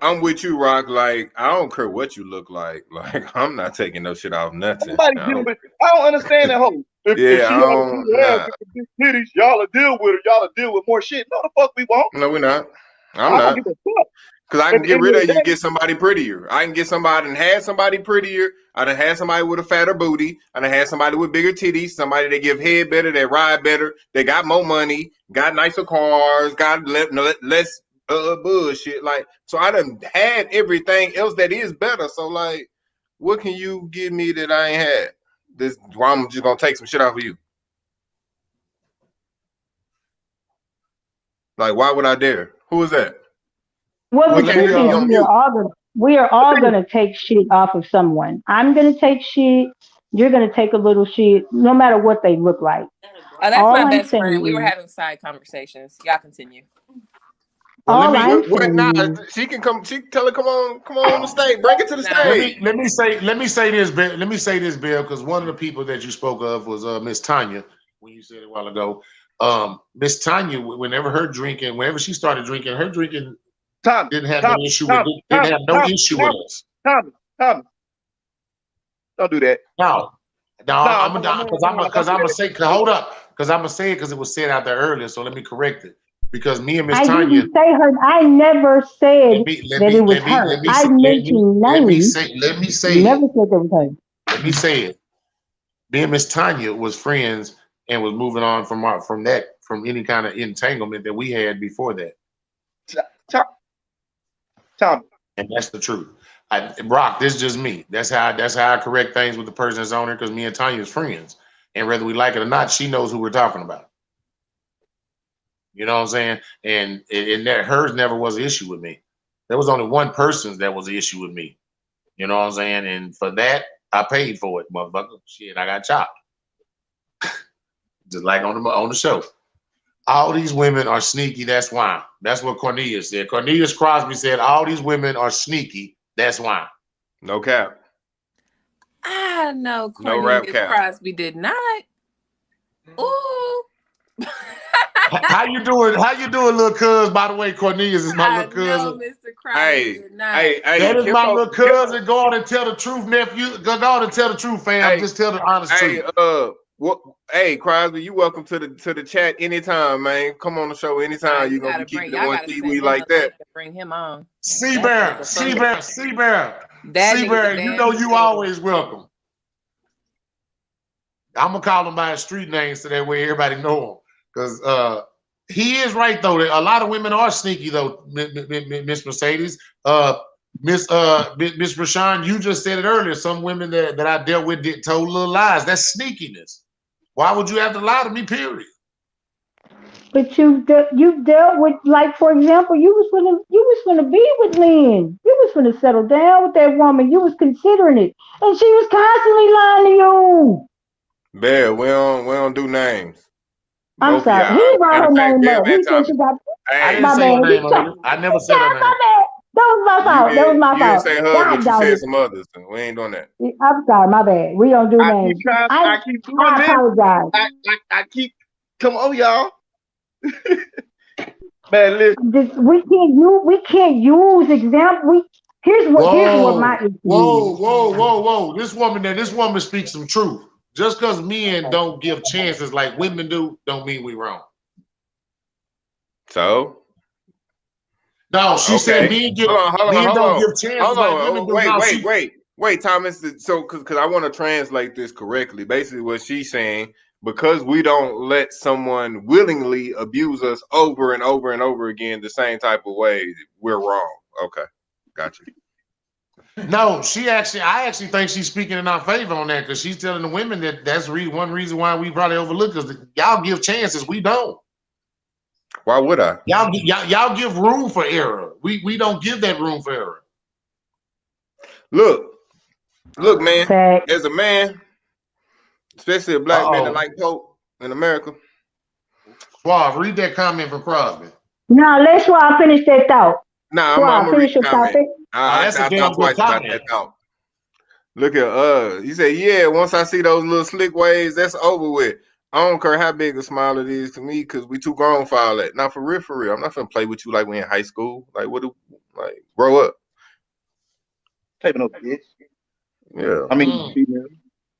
I'm with you, Rock. Like, I don't care what you look like. Like, I'm not taking no shit off nothing. Nobody deal with. I don't understand that whole. If Yeah, she I had a don't. big ass Nah, with the big titties, y'all will deal with her. Y'all will deal with more shit. No, the fuck we won't. no, we're not. I'm I don't not. give a fuck. Cause I At can the get end rid of of the you, day, get somebody prettier. I can get somebody and had somebody prettier. I done had somebody with a fatter booty. I done had somebody with bigger titties. Somebody that give head better, that ride better, they got more money, got nicer cars, got less bullshit. Like, so I done had everything else that is better. So like, what can you give me that I ain't had? This, why I'm just gonna take some shit off of you? Like, why would I dare? Who is that? Well, Well, the We let can't me truth hear you is, on we are mute. all gonna take shit off of someone. I'm gonna take shit. You're gonna take a little shit, no matter what they look like. Oh, that's All my I'm best friend. We were saying is, having side conversations. Y'all continue. well let all me I'm What? Nah, saying is, she can come. She tell her, come on the stage. Bring it to the Nah. stage. let me say this, Bill. Let me say this, Bill, because one of the people that you spoke of was Miss Tanya when you said it a while ago. Miss Tanya, whenever she started drinking, her drinking Tommy, didn't have no Tommy, issue with Tommy, didn't Tommy, have no Tommy, issue with Tommy, us. Tommy, Tommy. Don't do that. No, no, No, I'm no, gonna no, because no, because don't I'm do gonna that. say hold up because I'm gonna say it because it was said out there earlier. So let me correct it because me and Miss I Tanya. didn't say her. I never said Let me let that it me was let me her. let me I say let me mentioned let me names. say let me say Never it. said that was her. Let me say it. Me and Miss Tanya was friends and was moving on from any kind of entanglement that we had before that, Tommy, Tommy. and that's the truth. Brock, this is just me. That's how I correct things with the person that's on here because me and Tanya is friends, and whether we like it or not, she knows who we're talking about. You know what I'm saying? And that hers never was an issue with me. There was only one person's that was an issue with me. You know what I'm saying? And for that, I paid for it, motherfucker. Shit, I got chopped. Just like on the show. All these women are sneaky, that's why. That's what Cornelius said. Cornelius Crosby said, all these women are sneaky, that's why. No cap. I know No rap Cornelius cap. Crosby did not. Ooh. How you doing? How you doing, little cuz? By the way, Cornelius is my I little know cousin. Mr. Crosby Hey, did not. hey, That is them my folks- little cousin. Go on and tell the truth, nephew. Go on and tell the truth, fam. Hey, Just tell the honest Hey, truth. hey, Crosby, you welcome to the chat anytime, man. Come on the show anytime. You You're gonna gotta be keeping it y'all one gotta kiwi send him like the that. link and bring him on. Seabear, That nigga's a fool. Seabear. That nigga's a Seabear, you know damn you fool. always welcome. I'm gonna call him by his street name so that way everybody know him. Because he is right though. A lot of women are sneaky though, Miss Mercedes. Miss Rashawn, you just said it earlier. Some women that I dealt with told little lies. That's sneakiness. Why would you have to lie to me? Period. But you dealt with, like, for example, you was gonna be with Lynn. You was gonna settle down with that woman. You was considering it, and she was constantly lying to you. Bear, we don't do names. I'm Both of sorry. y'all. He brought Matter her of fact, name Bear up. and He said Thomas. she got I Hey, didn't my say her bad. name earlier. I never said her Yeah, my name. bad. That was my fault. That was my you didn't fault. say her, God but you dog said it. some others. And we ain't doing that. I'm sorry. My bad. We don't do I keep names. trying. I I keep doing I this. apologize. I keep. Come on, y'all. Man, listen. We can't use example. Here's what my issue Whoa. This woman speaks some truth. Just because men don't give chances like women do, don't mean we wrong. So No, she said okay. men don't give chances Hold like women on. do. No, Wait, Thomas. So, because I want to translate this correctly. Basically, what she's saying, because we don't let someone willingly abuse us over and over and over again the same type of way, we're wrong. Okay, gotcha. no, I actually think she's speaking in our favor on that because she's telling the women that's one reason why we probably overlook because y'all give chances, we don't. Why would I? Y'all give room for error. We don't give that room for error. Look, man. fact. As a man, especially a black man that like Pope in America. Suave, read that comment from Crosby. Now let's Schwab finish that thought. Nah, I'm Schwab, gonna read finish your the thought. comment. That's a I damn thought good twice about comment. that thought. Look at he said, yeah, once I see those little slick waves, that's over with. I don't care how big a smile it is to me, because we too grown for all that. Now for real. I'm not gonna play with you like we in high school. Like grow up. Take no bitch. Yeah. I mean, female.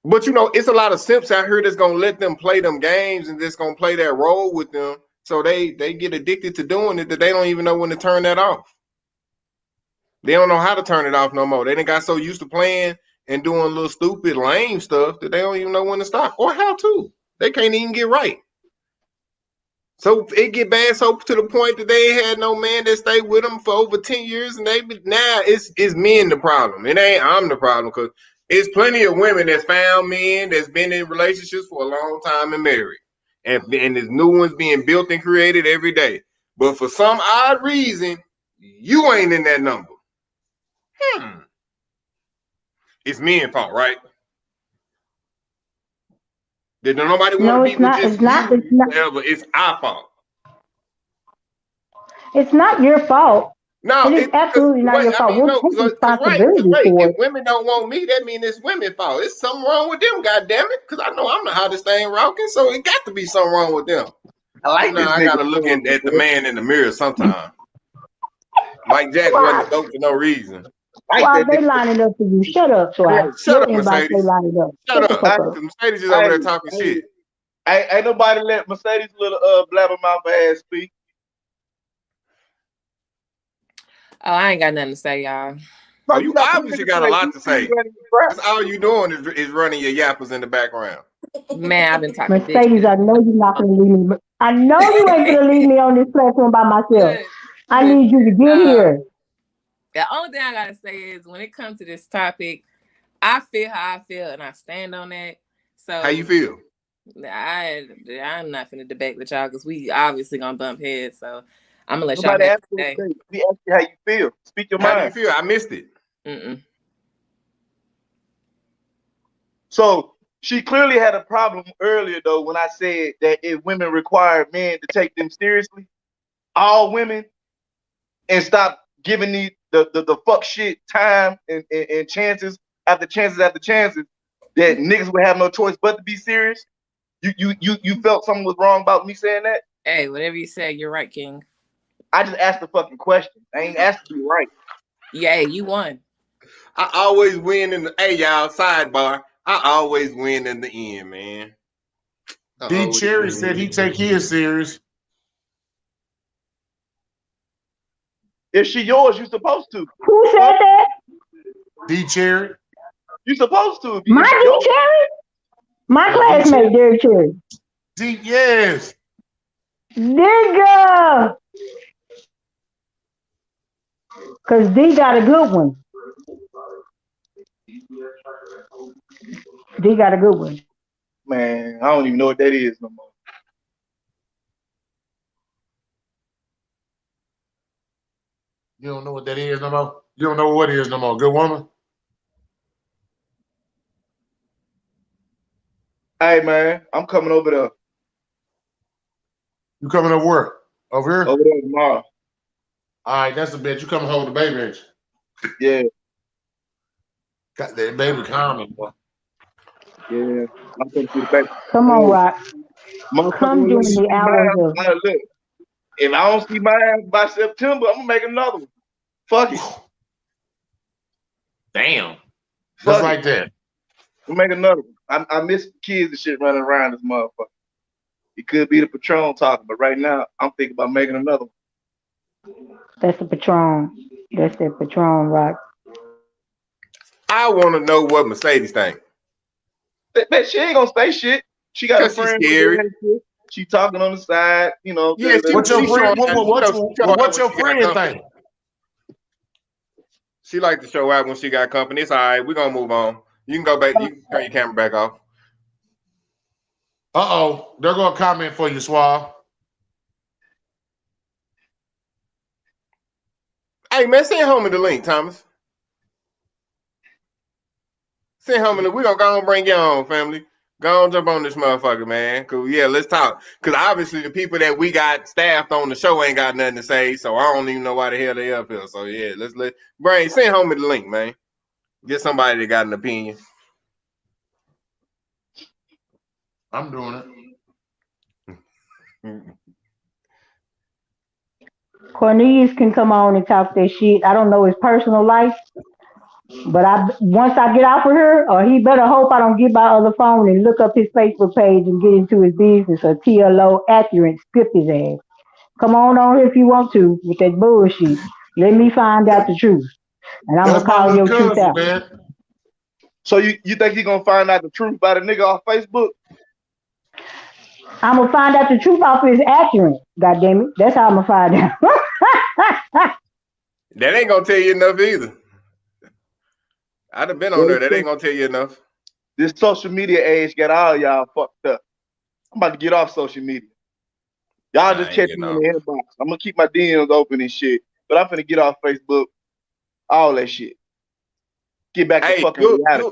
But it's a lot of simps out here that's gonna let them play them games and just gonna play that role with them. So they get addicted to doing it that they don't even know when to turn that off. They don't know how to turn it off no more. They done got so used to playing and doing little stupid, lame stuff that they don't even know when to stop or how to. They can't even get right. So it get bad so to the point that they ain't had no man that stayed with them for over 10 years, and now it's men the problem. It ain't I'm the problem, because it's plenty of women that's found men that's been in relationships for a long time and married. And there's new ones being built and created every day. But for some odd reason, you ain't in that number. It's men's fault, right? That nobody want to No, be it's with not. just It's not. you forever. It's our fault. It's not your fault. No, It is absolutely not your fault. We'll take Because responsibility for if it. women don't want me, that means it's women's fault. It's something wrong with them, goddamn it. Because I know I'm the hottest thing rocking, so it got to be something wrong with them. I like this I nigga. gotta look at the man in the mirror sometime. Mike Jack wasn't Schwab, a goat for no reason. Like Schwab, that they nigga. lining up for you. Shut up, Schwab. Shut Your up, inbox, they Mercedes. lining up. Shut Shut the up. fuck up. Because Mercedes is over Hey, there talking shit. ain't nobody let Mercedes little blabbermouth ass speak. Oh, I ain't got nothing to say, y'all. No, Oh, you you got plenty obviously to got a say. lot You to be say. ready to rap. That's all you doing is running your yappers in the background. Man, I've been talking big Mercedes, shit. I know you're not going to leave me. I know you ain't going to leave me on this platform by myself. Look, I need you to get here. The only thing I gotta say is when it comes to this topic, I feel how I feel and I stand on that. So How you feel? I'm not finna debate with y'all because we obviously gonna bump heads. So I'm gonna let y'all Nobody have asked it you to today. say. We asked you how you feel. Speak your How do you mind. feel? I missed it. Mm-mm. So she clearly had a problem earlier though when I said that if women require men to take them seriously, all women, and stop giving the fuck shit time and chances after chances after chances, that niggas would have no choice but to be serious. You felt something was wrong about me saying that? Hey, whatever you say, you're right, King. I just asked the fucking question. I ain't asked to be right. Yeah, you won. I always win in the y'all sidebar. I always win in the end, man. I D always Cherry win. said he take his serious. If she yours, you supposed to. Who said Huh? that? D Cherry. You supposed to if My she yours. D Cherry? My Yeah, D classmate, Cherry. Derek Cherry. D yes. Nigga! Because D got a good one. D got a good one. Man, I don't even know what that is no more. You don't know what that is no more? You don't know what it is no more. Good woman? Hey man, I'm coming over there You coming to work? Over here? tomorrow. All right, that's the bet. You come hold the baby, ain't you? Yeah, Got that baby calming, boy. yeah. I'm coming to the back. Come on, Hey, Rock. motherfucker Come will let during me the see hours mine. of. Look, if I don't see mine by September, I'm gonna make another one. Fuck it. Damn. Just Fuck it. like that. We'll make another one. I miss kids and shit running around this motherfucker. It could be the Patron talking, but right now I'm thinking about making another one. That's the Patron. That's the Patron, Rock. I want to know what Mercedes think. But she ain't gonna say shit. She got a Cause she's friend with scary. her and shit. She talking on the side, you know. Yeah, What your she showing friend? out. Show out What when your she got friend company. think? She like to show out when she got company. It's all right. We're gonna move on. You can go back. You can turn your camera back off. Uh-oh. They're gonna comment for you, Swab. Hey man, send home the link, Thomas. Send home the link. We gonna go and bring you on, family. Go on, jump on this motherfucker, man. Cause yeah, let's talk. Cause obviously the people that we got staffed on the show ain't got nothing to say, so I don't even know why the hell they up here. So yeah, let's Brain, send home the link, man. Get somebody that got an opinion. I'm doing it. Cornelius can come on and talk that shit. I don't know his personal life, but once I get off of her, or he better hope I don't get my other phone and look up his Facebook page and get into his business or TLO accurate skip his ass. Come on here if you want to with that bullshit. Let me find out the truth, and I'm That's gonna my call little your truth cousin, out. man. So you think he gonna find out the truth about a nigga off Facebook? I'm gonna find out the truth off his accurate. God damn it, that's how I'm gonna find out. That ain't gonna tell you enough either. I'd have been on Well, there. That ain't gonna tell you enough. this social media age got all y'all fucked up. I'm about to get off social media. Y'all Nah, I just ain't catch getting me in off. the inbox. I'm gonna keep my DMs open and shit, but I'm finna get off Facebook, all that shit. Get back to Hey, fucking reality.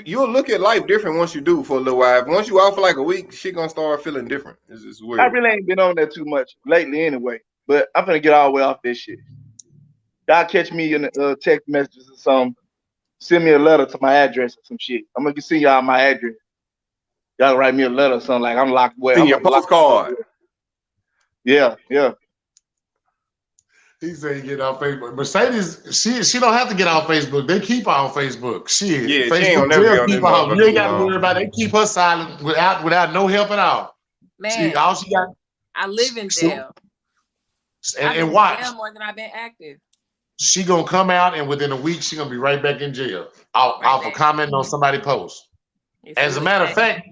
you'll look at life different once you do for a little while. Once you out for like a week, shit gonna start feeling different. It's I weird. really ain't been on there too much lately anyway, but I'm finna get all the way off this shit. Y'all catch me in the text messages or something. Send me a letter to my address or some shit. I'm gonna send y'all my address. Y'all write me a letter or something like I'm locked away. Send I'm your about to lock postcard. away. Yeah, yeah. He said he get off Facebook. Mercedes, she don't have to get off Facebook. They keep her on Facebook. Shit, Yeah, she ain't gonna Facebook never be jail on this keep her off. You motherfucker ain't too got to long. worry about it. They keep her silent without no help at all. Man, All she got. I live in jail. I've been And in watch, jail more than I've been active. she gonna come out, and within a week, she gonna be right back in jail Right off a back. comment on somebody's post. You see As a what matter I'm of saying?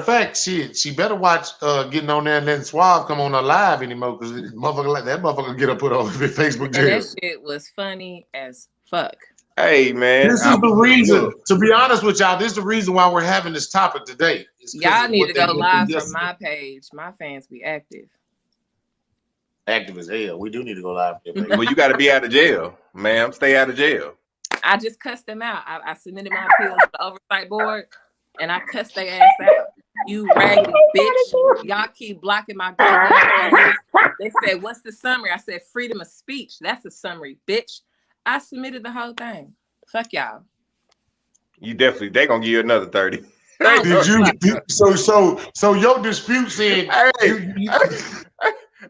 fact, she better watch getting on there and letting Suave come on her live anymore, because that motherfucker get her put on Facebook And jail. that shit was funny as fuck. Hey man, This is the reason. look. To be honest with y'all, this is the reason why we're having this topic today. It's because Y'all of need what to they go went through live from yesterday. my page. My fans be active. Active as hell. We do need to go live. Well, you got to be out of jail, ma'am. Stay out of jail. I just cussed them out. I submitted my appeals to the oversight board, and I cussed their ass out. You raggedy bitch. Y'all keep blocking my goddamn page. They said, what's the summary? I said, freedom of speech. That's a summary, bitch. I submitted the whole thing. Fuck y'all. You definitely, they going to give you another 30. Oh, Did you? fuck. So your dispute said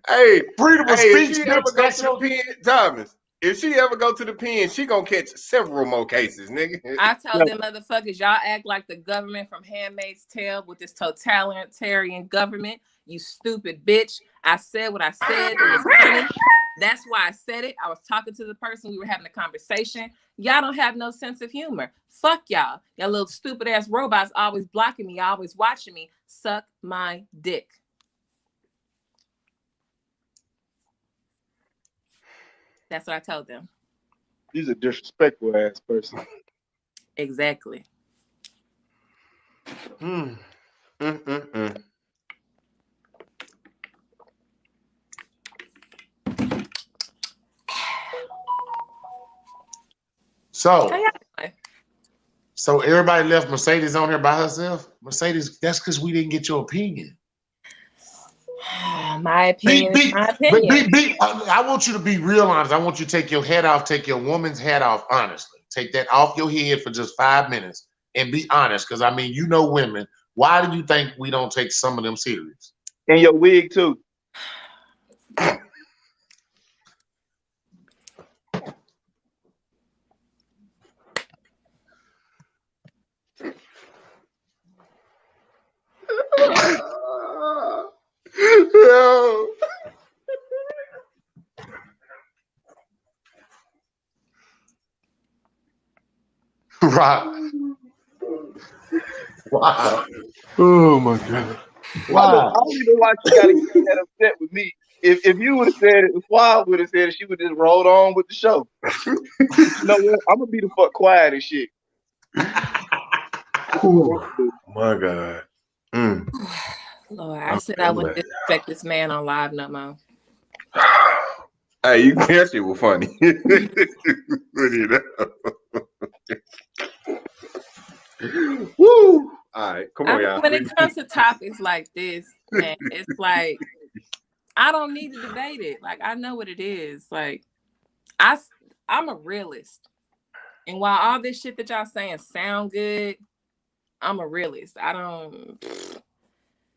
Hey, freedom of if speech, she bitch. ever go That's to the your. pen, Thomas, if she ever go to the pen, she gonna catch several more cases, nigga. I told them motherfuckers, y'all act like the government from Handmaid's Tale with this totalitarian government. You stupid bitch. I said what I said. It was funny. That's why I said it. I was talking to the person. We were having a conversation. Y'all don't have no sense of humor. Fuck y'all. Y'all little stupid ass robots always blocking me, always watching me. Suck my dick. That's what I told them. He's a disrespectful ass person. Exactly. So everybody left Mercedes on here by herself. Mercedes, that's because we didn't get your opinion. My opinion is my opinion. I want you to be real honest. I want you to take your head off, take your woman's hat off, honestly. Take that off your head for just 5 minutes and be honest. Because, I mean, you know women. Why do you think we don't take some of them serious? And your wig, too. No. Right. Wow. Oh my god. Why? I don't even know why she got to get that upset with me. If you would have said it, if Suave would have said it, she would just rolled on with the show. You know what? I'm gonna be the fuck quiet and shit. My god. Lord, I said I wouldn't disrespect this man on live no more. Hey, you that shit was funny. Woo! All right, come on, y'all. When it comes to topics like this, man, it's like I don't need to debate it. Like I know what it is. Like I'm a realist, and while all this shit that y'all saying sound good, I'm a realist. I don't.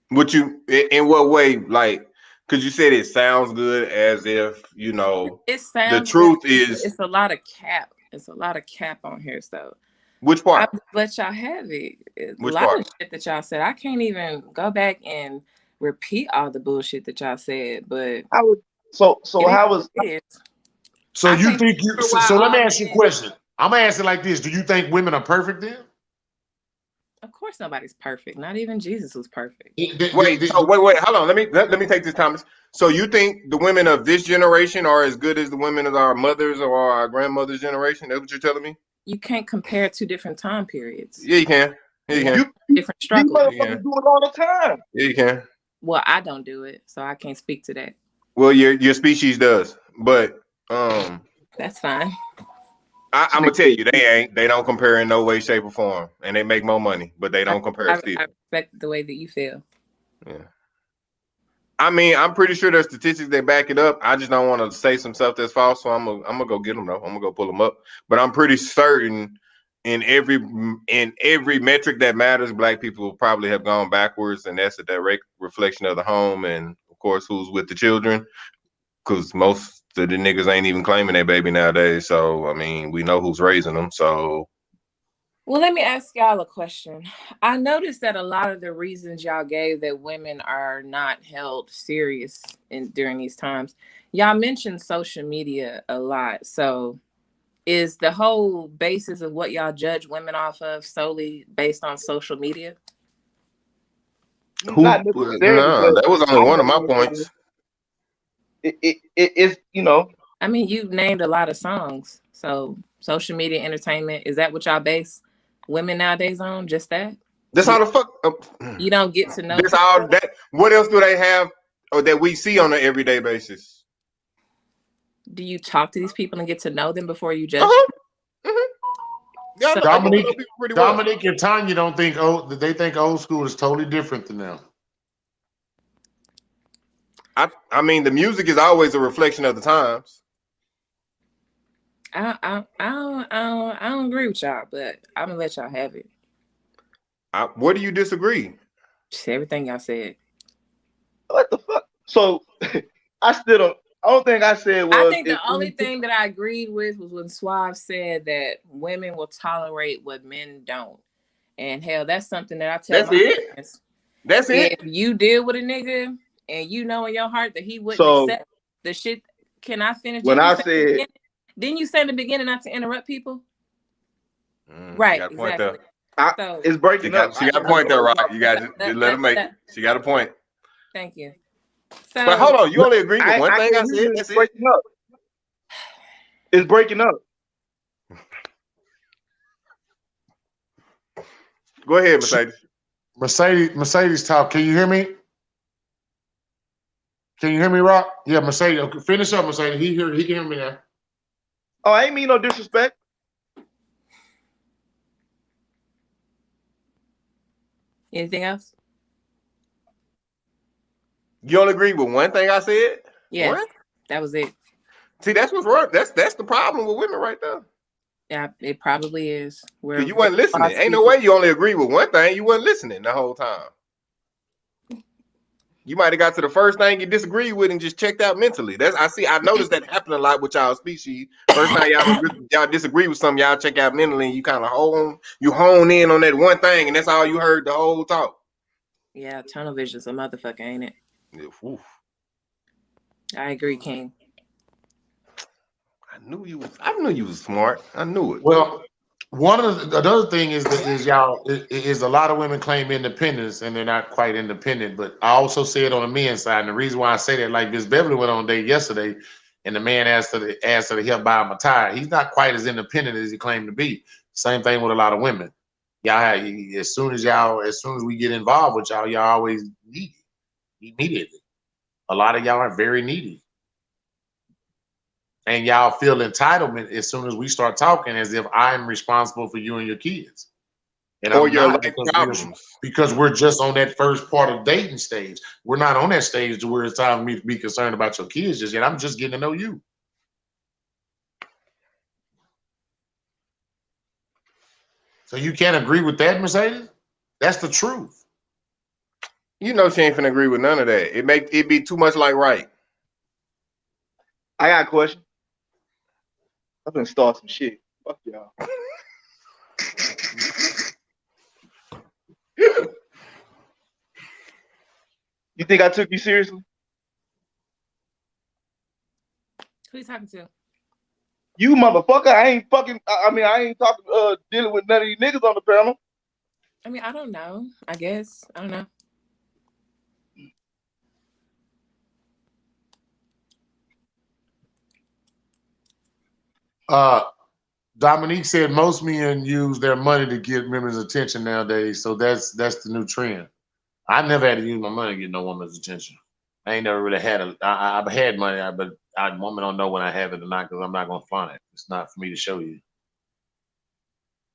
What you in what way? Like, because you said it sounds good, as if you know. It sounds. The truth good. is, it's a lot of cap. It's a lot of cap on here. So. Which part? I let y'all have it. Which a lot part? of shit that y'all said. I can't even go back and repeat all the bullshit that y'all said. But I would. So how was? So you think you? So let me ask you a question. I'm gonna ask it like this: do you think women are perfect then? Of course, nobody's perfect. Not even Jesus was perfect. Wait, hold on. Let me take this, Thomas. So you think the women of this generation are as good as the women of our mothers or our grandmothers' generation? That's what you're telling me? You can't compare two different time periods. Yeah, you can. Yeah, you can. Different struggles. You motherfuckers do it all the time. Yeah, you can. Well, I don't do it, so I can't speak to that. Well, your species does, but that's fine. I'm gonna tell you, they don't compare in no way, shape, or form, and they make more money, but they don't compare still. I respect the way that you feel. Yeah. I mean, I'm pretty sure there's statistics that back it up. I just don't want to say some stuff that's false, so I'm gonna go get them though. I'm gonna go pull them up. But I'm pretty certain in every metric that matters, Black people probably have gone backwards, and that's a direct reflection of the home and of course who's with the children, because most of the niggas ain't even claiming their baby nowadays. So I mean, we know who's raising them. So. Well, let me ask y'all a question. I noticed that a lot of the reasons y'all gave that women are not held serious during these times, y'all mentioned social media a lot. So is the whole basis of what y'all judge women off of solely based on social media? Not necessarily. No, that was only one of my points. It's, you know. I mean, you named a lot of songs. So social media, entertainment. Is that what y'all base women nowadays on? Just that? That's all the fuck. You don't get to know. That's all that. What else do they have or that we see on an everyday basis? Do you talk to these people and get to know them before you judge? Yeah, So- I know people pretty well. Dominique and Tanya don't think they think old school is totally different than now. I mean, the music is always a reflection of the times. I don't agree with y'all, but I'm gonna let y'all have it. Where do you disagree? Just everything y'all said. What the fuck? So I still don't. Only thing I said was I think the only thing that I agreed with was when Suave said that women will tolerate what men don't. And hell, that's something that I tell That's my it. friends. That's it. If you deal with a nigga and you know in your heart that he wouldn't So- accept the shit. Can I finish? When Didn't I you say in the said- beginning- didn't you say in the beginning not to interrupt people? She Right, got a point exactly. I, So it's breaking up. She got a point there, right? You got to just let her make it. She got a point. Thank you. So, But hold on, you only agree with one thing can't I hear said. you. That's It's it. breaking up. It's breaking up. Go ahead, Mercedes. Mercedes talk. Can you hear me? Can you hear me, Rock? Yeah, Mercedes. Okay, finish up, Mercedes. He can hear me now. Oh, I ain't mean no disrespect. anything else? You only agree with one thing I said? Yes, What? that was it. See, that's what's wrong. That's the problem with women right there. Yeah, it probably is. Because you wasn't listening. Ain't no way you only agree with one thing. You wasn't listening the whole time. You might have got to the first thing you disagreed with and just checked out mentally. I noticed that happen a lot with y'all species. First time y'all disagree with something, y'all check out mentally and you kind of hone in on that one thing and that's all you heard the whole talk. Yeah, tunnel vision's a motherfucker, ain't it? Yeah, oof. I agree, King. I knew you was smart. I knew it. Well, another thing is a lot of women claim independence and they're not quite independent. But I also say it on the men's side, and the reason why I say that, like Miss Beverly went on a date yesterday, and the man asked her to help buy him a tire. He's not quite as independent as he claimed to be. Same thing with a lot of women. As soon as we get involved with y'all always needy immediately. A lot of y'all are very needy. And y'all feel entitlement as soon as we start talking as if I'm responsible for you and your kids. And or I'm your not life problems. because we're just on that first part of dating stage. We're not on that stage to where it's time for me to be concerned about your kids just yet. I'm just getting to know you. So you can't agree with that, Mercedes? That's the truth. You know she ain't finna agree with none of that. It be too much like right. I got a question. I'm gonna start some shit. Fuck y'all. You think I took you seriously? Who you talking to? You motherfucker. I ain't talking dealing with none of these niggas on the panel. I mean, I don't know. I guess. I don't know. Dominique said most men use their money to get women's attention nowadays. So that's the new trend. I never had to use my money to get no woman's attention. I ain't never really had I've had money, but women don't know when I have it or not because I'm not gonna flaunt it. It's not for me to show you.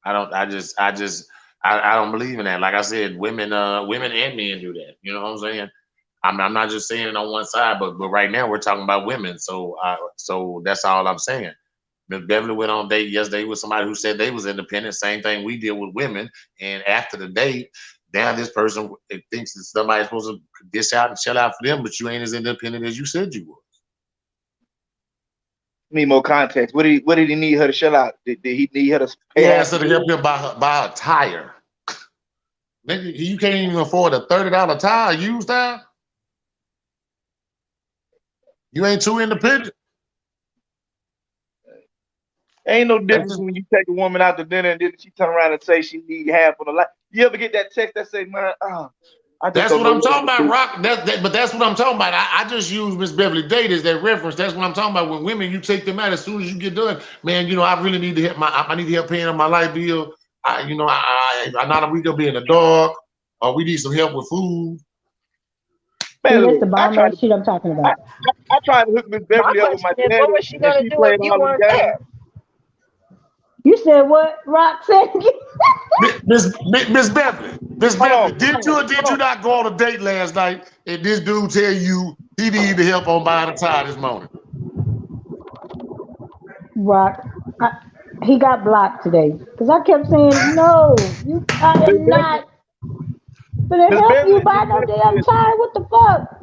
I don't believe in that. Like I said, women and men do that. You know what I'm saying? I'm not just saying it on one side, but right now we're talking about women. So that's all I'm saying. Miss Beverly went on a date yesterday with somebody who said they was independent. Same thing we deal with women. And after the date, now this person thinks that somebody's supposed to dish out and chill out for them, but you ain't as independent as you said you was. Need more context. What did he need her to shell out? Did he need her to pay? He asked her to help him buy a tire. Nigga, you can't even afford a $30 tire, used tire. You ain't too independent. Ain't no difference when you take a woman out to dinner and then she turn around and say she need half of the life. You ever get that text that say, man, I just That's don't what know I'm what talking to about, do. Rock. But that's what I'm talking about. I just use Miss Beverly Date as that reference. That's what I'm talking about. When women, you take them out as soon as you get done, man. You know, I really need to hit I need help paying on my light bill. I'm not a week of being a dog, or we need some help with food. See, Man, that's the look, bomb ass shit I'm talking I, about. I tried to hook Miss My Beverly up with my question is, what daddy, was she and gonna she do if played you all them weren't games. there? You said what, Rock? Said again? Miss Beverly, Miss Hold Beverly, on, did you or did you not go on a date last night and this dude tell you he needed help on buying a tire this morning? Rock. He got blocked today because I kept saying, no, I Miss am Beverly, not gonna Miss help you Beverly, buy Miss no damn Beverly, tire. What the fuck?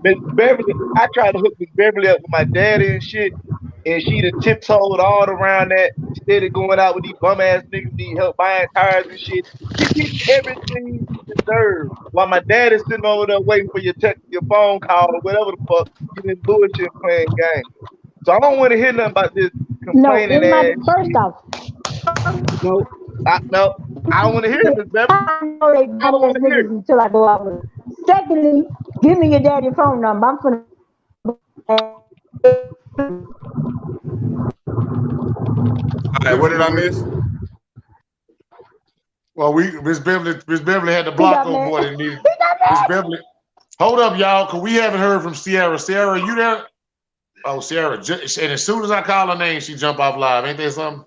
Miss Beverly. I tried to hook Miss Beverly up with my daddy and shit, and she done tiptoed all around that. Instead of going out with these bum ass niggas who need help buying tires and shit, she getting everything she deserves. While my dad is sitting over there waiting for your text, your phone call, or whatever the fuck, getting bullshit and playing games. So I don't want to hear nothing about this No, complaining in my ass first shit. off, No, no, I don't want to hear it, Miss Beverly. I know they I don't dumbass want to hear niggas it. until I go out with them. Secondly, give me your daddy phone number. I'm finna. All right, what did I miss? Well, Miss Beverly had the He block got on mad. more than needed. Miss Beverly, hold up, y'all, because we haven't heard from Sierra. Sierra, you there? Oh, Sierra. And as soon as I call her name, she jump off live. Ain't there something?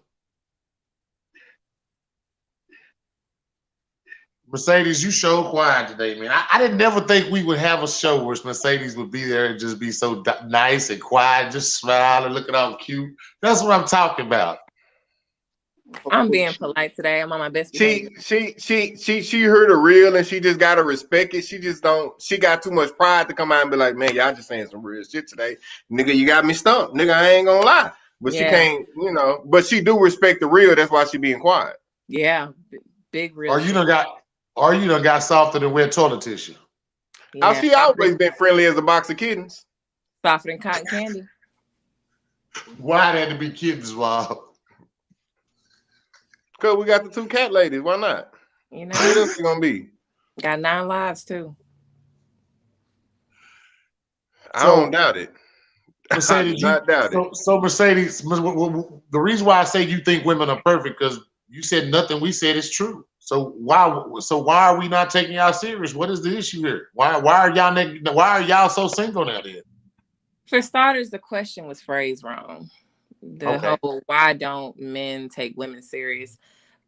Mercedes, you show quiet today, man. I didn't never think we would have a show where Mercedes would be there and just be so nice and quiet, just smile and looking all cute. That's what I'm talking about. I'm being polite today. I'm on my best behavior. She heard a real and she just gotta respect it. She just don't. She got too much pride to come out and be like, man, y'all just saying some real shit today, nigga. You got me stumped, nigga. I ain't gonna lie, but she Yeah. can't, But she do respect the real. That's why she being quiet. Yeah. Big real Or you shit. done got softer than wet toilet tissue. How Yeah. she always been friendly as a box of kittens. Softer than cotton candy. Why it had to be kittens, Bob? Cause we got the two cat ladies. Why not? You What know, else you gonna be? got 9 lives too. I don't doubt it. I do Mercedes, not doubt it. so Mercedes, the reason why I say you think women are perfect because you said nothing we said is true. So why are we not taking y'all serious? What is the issue here? Why are y'all so single now then? For starters, the question was phrased wrong. The Okay. whole why don't men take women serious?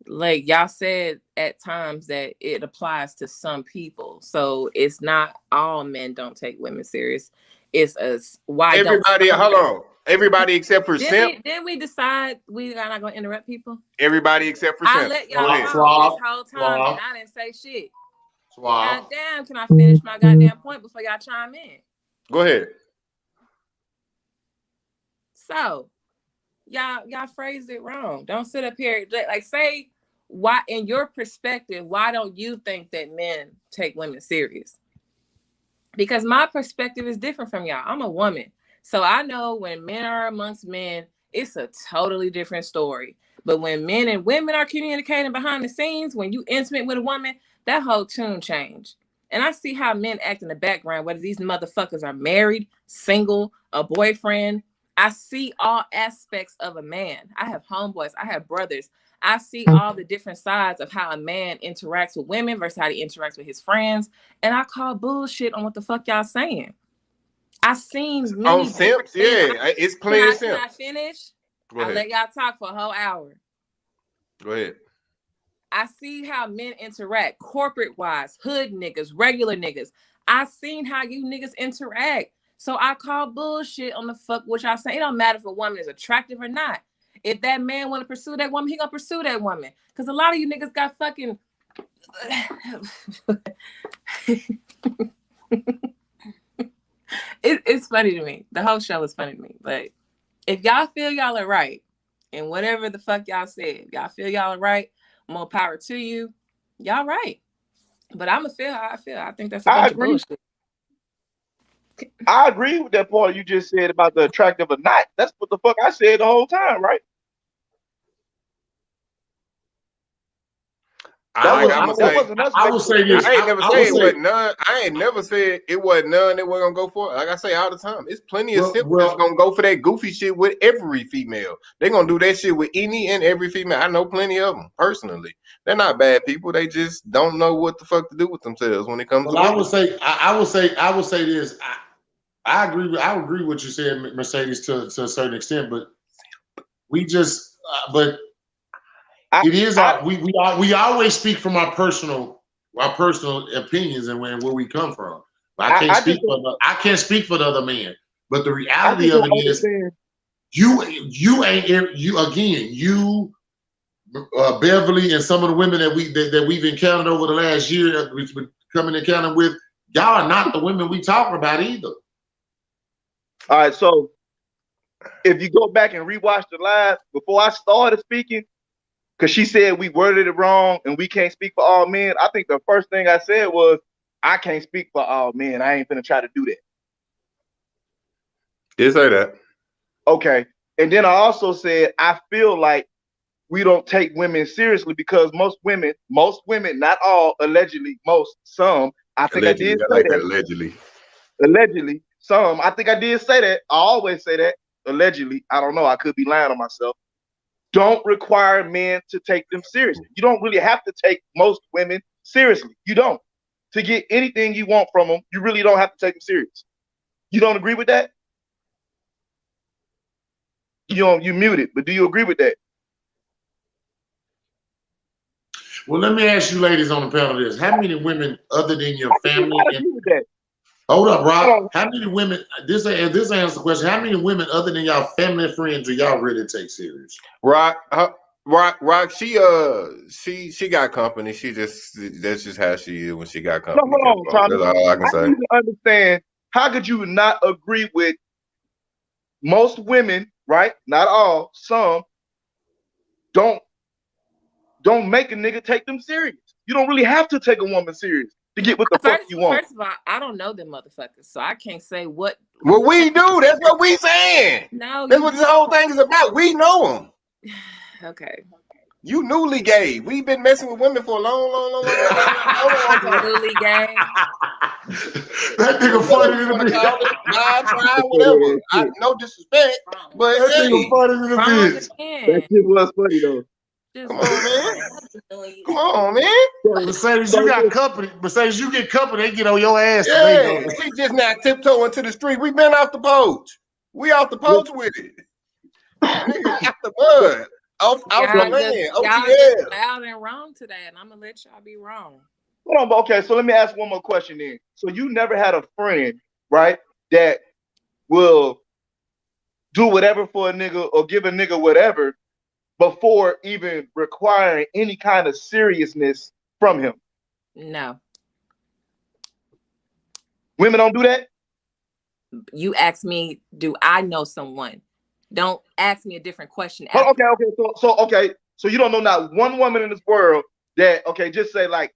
Like y'all said at times that it applies to some people. So it's not all men don't take women serious. It's us. Why don't Everybody, some hold men? on. Everybody except for Simp. Didn't we decide we are not gonna interrupt people? Everybody except for I Simp. let Go y'all ahead. talk this Suave, whole time and suave, I didn't say shit. suave. God damn, can I finish my goddamn point before y'all chime in? Go ahead. So y'all phrased it wrong. Don't sit up here like say why in your perspective, why don't you think that men take women serious? Because my perspective is different from y'all. I'm a woman. So I know when men are amongst men, it's a totally different story. But when men and women are communicating behind the scenes, when you intimate with a woman, that whole tune changed. And I see how men act in the background, whether these motherfuckers are married, single, a boyfriend. I see all aspects of a man. I have homeboys, I have brothers. I see all the different sides of how a man interacts with women versus how he interacts with his friends. And I call bullshit on what the fuck y'all saying. I've seen On many different Simps, men. yeah. It's plenty of Can I Simps. finish? Go I ahead. let y'all talk for a whole hour. Go ahead. I see how men interact, corporate wise, hood niggas, regular niggas. I seen how you niggas interact. So I call bullshit on the fuck what y'all say. It don't matter if a woman is attractive or not. If that man want to pursue that woman, he gonna pursue that woman. Because a lot of you niggas got fucking it's funny to me. The whole show is funny to me. But if y'all feel y'all are right, and whatever the fuck y'all said, y'all feel y'all are right, more power to you. Y'all right. But I'ma feel how I feel. I think that's a I bunch of agree. bullshit. I agree with that part you just said about the attractive or not. That's what the fuck I said the whole time, right? I would, that wasn't us. I would say this. I ain't never I said would it say, wasn't none. I ain't never said it wasn't none that we're gonna go for it. Like I say all the time, it's plenty of simple that's gonna go for that goofy shit with every female. They're gonna do that shit with any and every female. I know plenty of them personally. They're not bad people. They just don't know what the fuck to do with themselves when it comes to I women. would say, I would say this. I agree with what you said, Mercedes, to a certain extent, but we just, but it is we always speak from our personal opinions and where we come from. I can't speak for the other man, but the reality of it is you Beverly and some of the women that we've encountered over the last year, we've been coming encounter with, y'all are not the women we talk about either. All right, so if you go back and rewatch the live before I started speaking, because she said we worded it wrong and we can't speak for all men. I think the first thing I said was, I can't speak for all men. I ain't gonna try to do that. Did say that. Okay. And then I also said, I feel like we don't take women seriously because most women, not all, allegedly, some, I think allegedly, I did say like that. Allegedly, some, I think I did say that. I always say that. Allegedly, I don't know. I could be lying on myself. Don't require men to take them seriously. You don't really have to take most women seriously. You don't. To get anything you want from them, you really don't have to take them serious. You don't agree with that? You muted, but do you agree with that? Well, let me ask you ladies on the panel this. How many women other than your family? Hold up, Rob. How many women, this answers the question, how many women other than y'all family and friends do y'all really take serious? Rock, she got company. That's just how she is when she got company. No, hold on, Tommy. That's all I can say. need to understand, how could you not agree with most women, right? Not all, some don't make a nigga take them serious. You don't really have to take a woman serious to get what the fuck you want. First of all, I don't know them motherfuckers, so I can't say what. Well, we do. That's what we saying. No, that's what this whole thing is about. We know them. Okay. You newly gay. We've been messing with women for a long time. Newly gay. That nigga funny than a bitch. Whatever. No disrespect, but that nigga funny than a bitch. That shit was funny though. Come on, man. Come on, man. Mercedes, you got company. Mercedes, you get company, they get on your ass. Yeah, we just not tiptoeing to the street. We been off the porch. We off the porch with it. Nigga, out the mud. Off the land. Y'all just loud and wrong today, and I'm gonna let y'all be wrong. Hold on, okay, so let me ask one more question then. So you never had a friend, right, that will do whatever for a nigga or give a nigga whatever before even requiring any kind of seriousness from him? No. Women don't do that? You ask me, do I know someone? Don't ask me a different question. Okay. So you don't know not one woman in this world that, okay, just say like,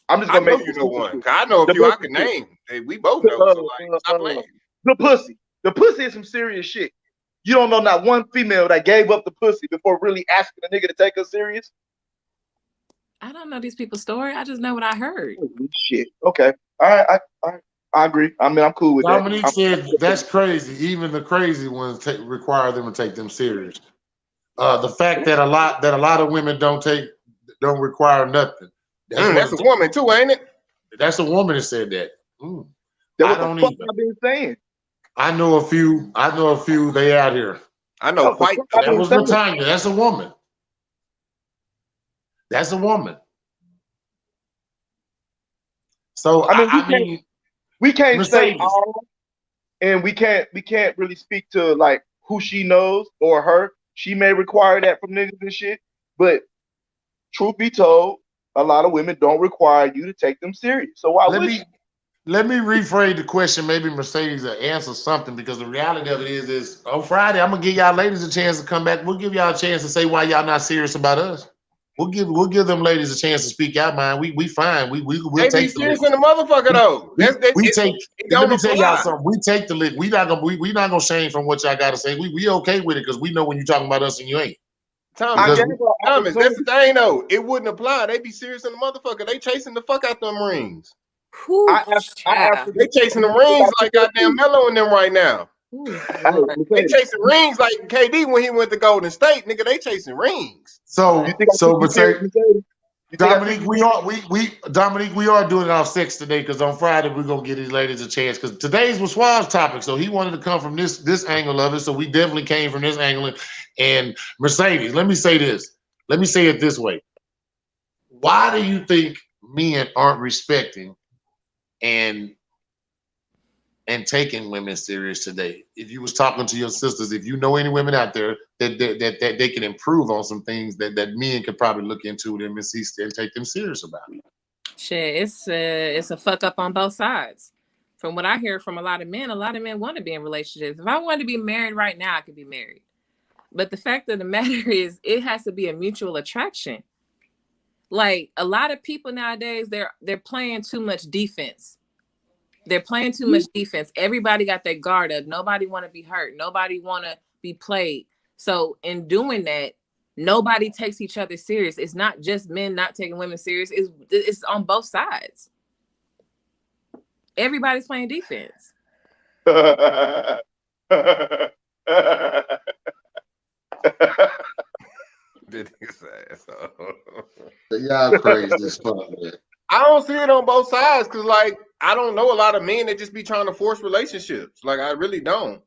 I'm just gonna make you know one. I know a few I can name. Hey, we both know. So like, stop playing. The pussy is some serious shit. You don't know not one female that gave up the pussy before really asking a nigga to take her serious? I don't know these people's story. I just know what I heard. Holy shit. Okay. All right. I agree. I mean, I'm cool with Dominique that. said that's crazy. Even the crazy ones require them to take them serious. The fact that a lot of women don't require nothing. That's a woman too, ain't it? That's a woman that said that. That's what the fuck I've been saying. I know a few. They out here. I know quite. That was Latanya. That's a woman. That's a woman. So I mean, we can't say all, and we can't really speak to like who she knows or her. She may require that from niggas and shit, but truth be told, a lot of women don't require you to take them serious. So why would you? Let me rephrase the question. Maybe Mercedes will answer something, because the reality of it is on Friday, I'm gonna give y'all ladies a chance to come back. We'll give y'all a chance to say why y'all not serious about us. We'll give them ladies a chance to speak out, man. We fine. We'll take serious in the motherfucker though. Let me tell y'all something. We take the lick. We not gonna shame from what y'all gotta say. We okay with it because we know when you're talking about us and you ain't. Because Thomas, that's the thing though. It wouldn't apply. They be serious in the motherfucker. They chasing the fuck out them rings. I They chasing them rings like goddamn Melo in them right now. They chasing rings like KD when he went to Golden State, nigga. They chasing rings. Dominique, we are doing it off sex today because on Friday we're gonna give these ladies a chance because today's was Suave's topic, so he wanted to come from this angle of it, so we definitely came from this angle. And Mercedes, let me say this. Let me say it this way. Why do you think men aren't respecting and taking women serious today? If you was talking to your sisters, if you know any women out there that they can improve on some things that men could probably look into them and see and take them serious about it. Shit, it's a fuck up on both sides. From what I hear from a lot of men want to be in relationships. If I wanted to be married right now, I could be married. But the fact of the matter is it has to be a mutual attraction. Like a lot of people nowadays, they're playing too much defense. They're playing too much defense. Everybody got their guard up. Nobody want to be hurt. Nobody want to be played. So in doing that, nobody takes each other serious. It's not just men not taking women serious. It's on both sides. Everybody's playing defense. Y'all crazy as fuck, man. I don't see it on both sides because, like, I don't know a lot of men that just be trying to force relationships. Like, I really don't.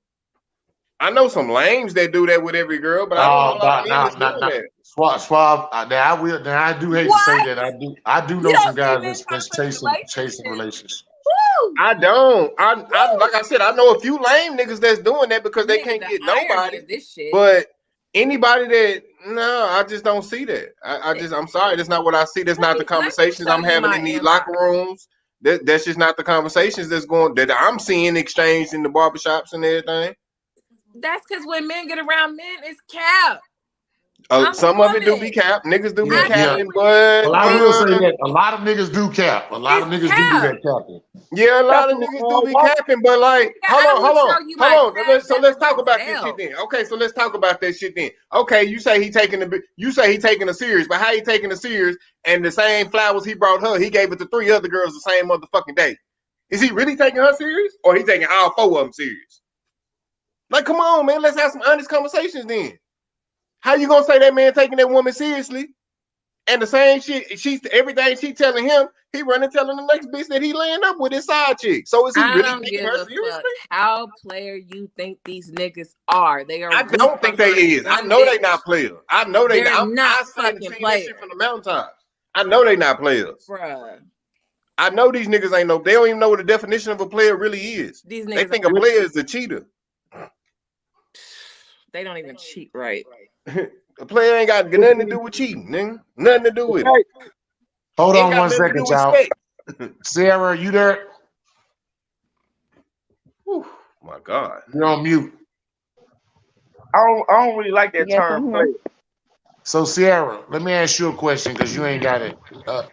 I know some lames that do that with every girl, but I don't know a lot of men that's doing that. Suave. Now I do hate to say that. I do know some guys that's chasing relationships. Woo! I don't. I like I said, I know a few lame niggas that's doing that because they can't get nobody. But anybody that I just don't see that. I'm sorry, that's not what I see. That's not the conversations I'm having in these locker rooms. That's just not the conversations that I'm seeing exchanged in the barbershops and everything. That's because when men get around men, it's cap. Some of it do be cap. Niggas do be capping, but well, I will say that a lot of niggas do cap. A lot of niggas do that capping. Yeah, a lot of niggas do be capping, but like, hold on. So let's talk about this shit then. Okay, so let's talk about that shit then. Okay, you say he taking a serious, but how he taking a serious? And the same flowers he brought her, he gave it to 3 other girls the same motherfucking day. Is he really taking her serious, or he taking all 4 of them serious? Like, come on, man, let's have some honest conversations then. How you gonna say that man taking that woman seriously? And the same shit, everything she telling him, he running telling the next bitch that he laying up with his side chick. So is he really taking her seriously? How player you think these niggas are? They are. I don't think they is. I know they not players. I know they're not fucking players. From the mountaintops. I know they not players. Bruh. I know these niggas ain't they don't even know what the definition of a player really is. These niggas they think a player is a cheater. They don't even cheat right. A player ain't got nothing to do with cheating, nigga. Nothing to do with it. Hold on 1 second, y'all. Sarah, are you there? Whew, my God. You're on mute. I don't really like that term player. So, Sierra, let me ask you a question because you ain't got it.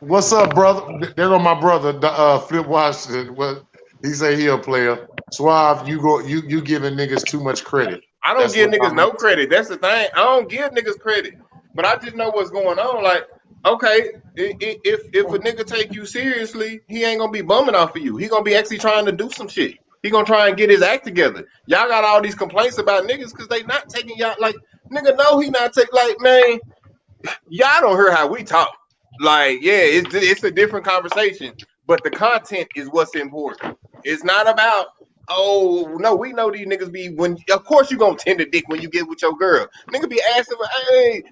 What's up, brother? There go my brother, Flip Washington. What he say he a player. Suave, you giving niggas too much credit. I don't give niggas no credit. That's the thing. I don't give niggas credit. But I just know what's going on. Like, okay, if a nigga take you seriously, he ain't gonna be bumming off of you. He gonna be actually trying to do some shit. He gonna try and get his act together. Y'all got all these complaints about niggas because they not taking y'all. Like, nigga, no, he not taking. Like, man, y'all don't hear how we talk. Like, yeah, it's a different conversation. But the content is what's important. It's not about. Oh no, we know these niggas be of course you gonna tend to dick when you get with your girl. Nigga be asking for hey,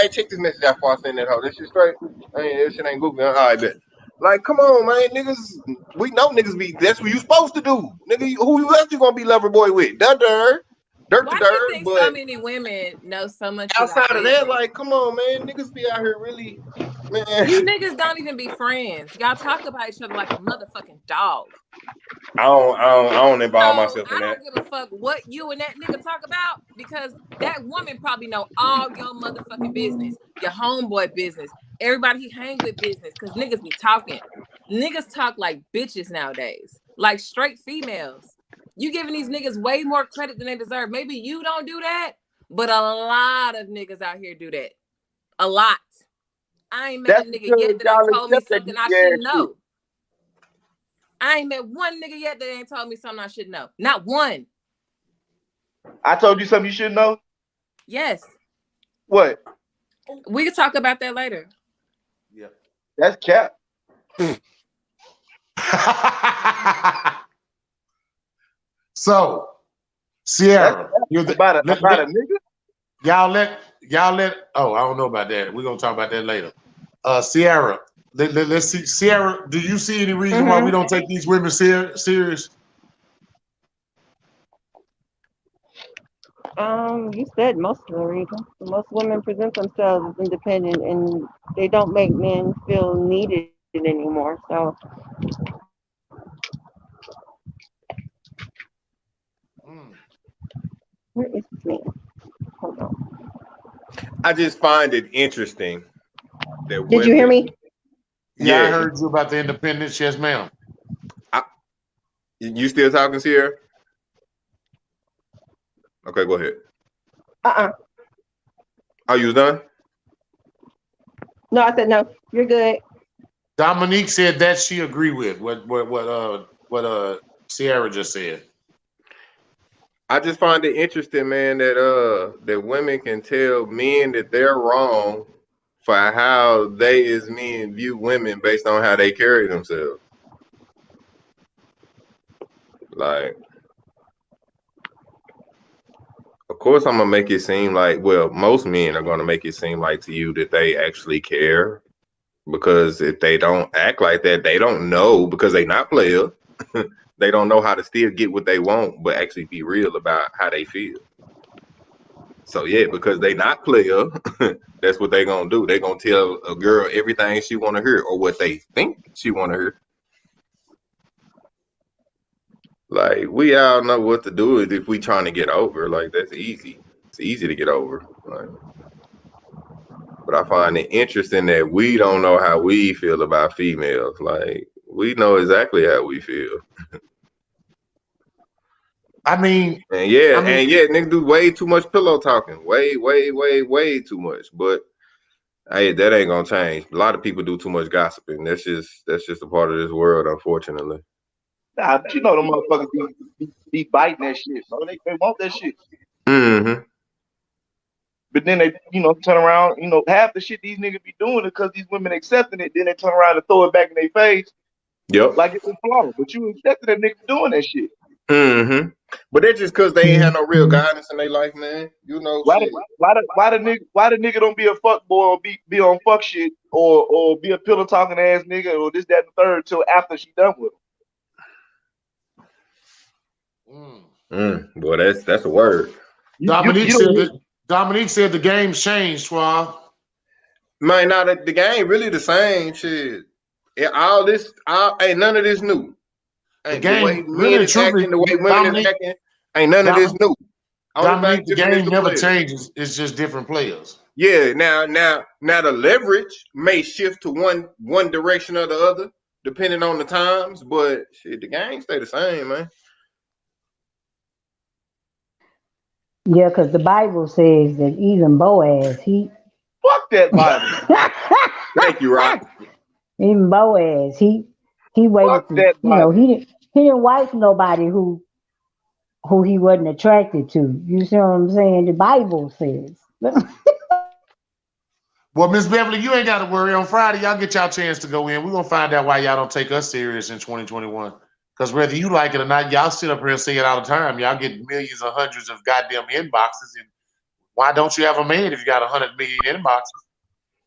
check this message out before I send that hoe. This shit straight. That shit ain't goofy. All right, bet. Like, come on, man, niggas. We know niggas be. That's what you supposed to do, nigga. Who else you gonna be lover boy with? Dirt to dirt. Why do you think so many women know so much outside of that? Like, come on, man, niggas be out here really, man. You niggas don't even be friends. Y'all talk about each other like a motherfucking dog. I don't involve myself in that. I don't give a fuck what you and that nigga talk about because that woman probably know all your motherfucking business, your homeboy business, everybody he hang with business, because niggas be talking. Niggas talk like bitches nowadays, like straight females. You giving these niggas way more credit than they deserve. Maybe you don't do that, But a lot of niggas out here do that. A lot. I ain't met That's a nigga because yet that ain't y'all told me accept that something I goofy ass shouldn't shit. know. I ain't met one nigga yet that ain't told me something I should know. Not one. I told you something you should know. Yes. What? We can talk about that later. Yeah. That's cap. So, That's Sierra, you're the, about a nigga. y'all let. Oh, I don't know about that. We're gonna talk about that later. Sierra, let's see. Sierra, do you see any reason why we don't take these women serious? You said most of the reason. Most women present themselves as independent, and they don't make men feel needed anymore. So Mm. where is this man? Hold on. I just find it interesting that Did you hear women. me? Yeah, I Yeah, heard you about the independence. Yes, ma'am. you still talking, Sierra? Okay, go ahead. Oh, you was done? No, I said no. You're good. Dominique said that she agree with what Sierra just said. I just find it interesting, man, that women can tell men that they're wrong for how they as men view women based on how they carry themselves. Like, of course, I'm gonna make it seem like, well, most men are gonna make it seem like to you that they actually care, because if they don't act like that, they don't know, because they not player. They don't know how to still get what they want, but actually be real about how they feel. So yeah, because they not player, that's what they gonna do. They gonna tell a girl everything she wanna hear, or what they think she wanna hear. Like, we all know what to do if we trying to get over. Like, that's easy. It's easy to get over. Like, but I find it interesting that we don't know how we feel about females. Like, we know exactly how we feel. I mean, And yeah, niggas do way too much pillow talking. Way too much. But hey, that ain't gonna change. A lot of people do too much gossiping. That's just a part of this world, unfortunately. Nah, but you know them motherfuckers be biting that shit, bro. They want that shit. Mm-hmm. But then they, turn around, half the shit these niggas be doing is because these women accepting it. Then they turn around and throw it back in their face Yep. like it's a flaw. But you accepted that nigga doing that shit. Mm-hmm. But that's just because they ain't had no real guidance in their life, man. You know, Why shit. the nigga don't be a fuck boy or be on fuck shit or be a pillow talking ass nigga or this, that, and the third till after she done with him? Boy, that's a word. Dominique You said don't. that. Dominique said the game's changed, Suave. Man, now the game really the same shit. Ain't none of this new. The The way game, men really, is acting, truly, the way women is Dominique, acting, ain't none of this new. Only thing Dominique, the different is game the never players. changes. It's just different players. Yeah, now the leverage may shift to one direction or the other, depending on the times, but shit, the game stay the same, man. Yeah, because the Bible says that even Boaz, Fuck that Bible. Thank you, Rock. even Boaz, he waited Fuck to, that Bible. he didn't wife nobody who he wasn't attracted to. You see what I'm saying? The Bible says. Well, Miss Beverly, you ain't got to worry. On Friday, y'all get y'all chance to go in. We're gonna find out why y'all don't take us serious in 2021. Because whether you like it or not, y'all sit up here and say it all the time. Y'all get millions or hundreds of goddamn inboxes. And why don't you have a man if you got 100 million inboxes?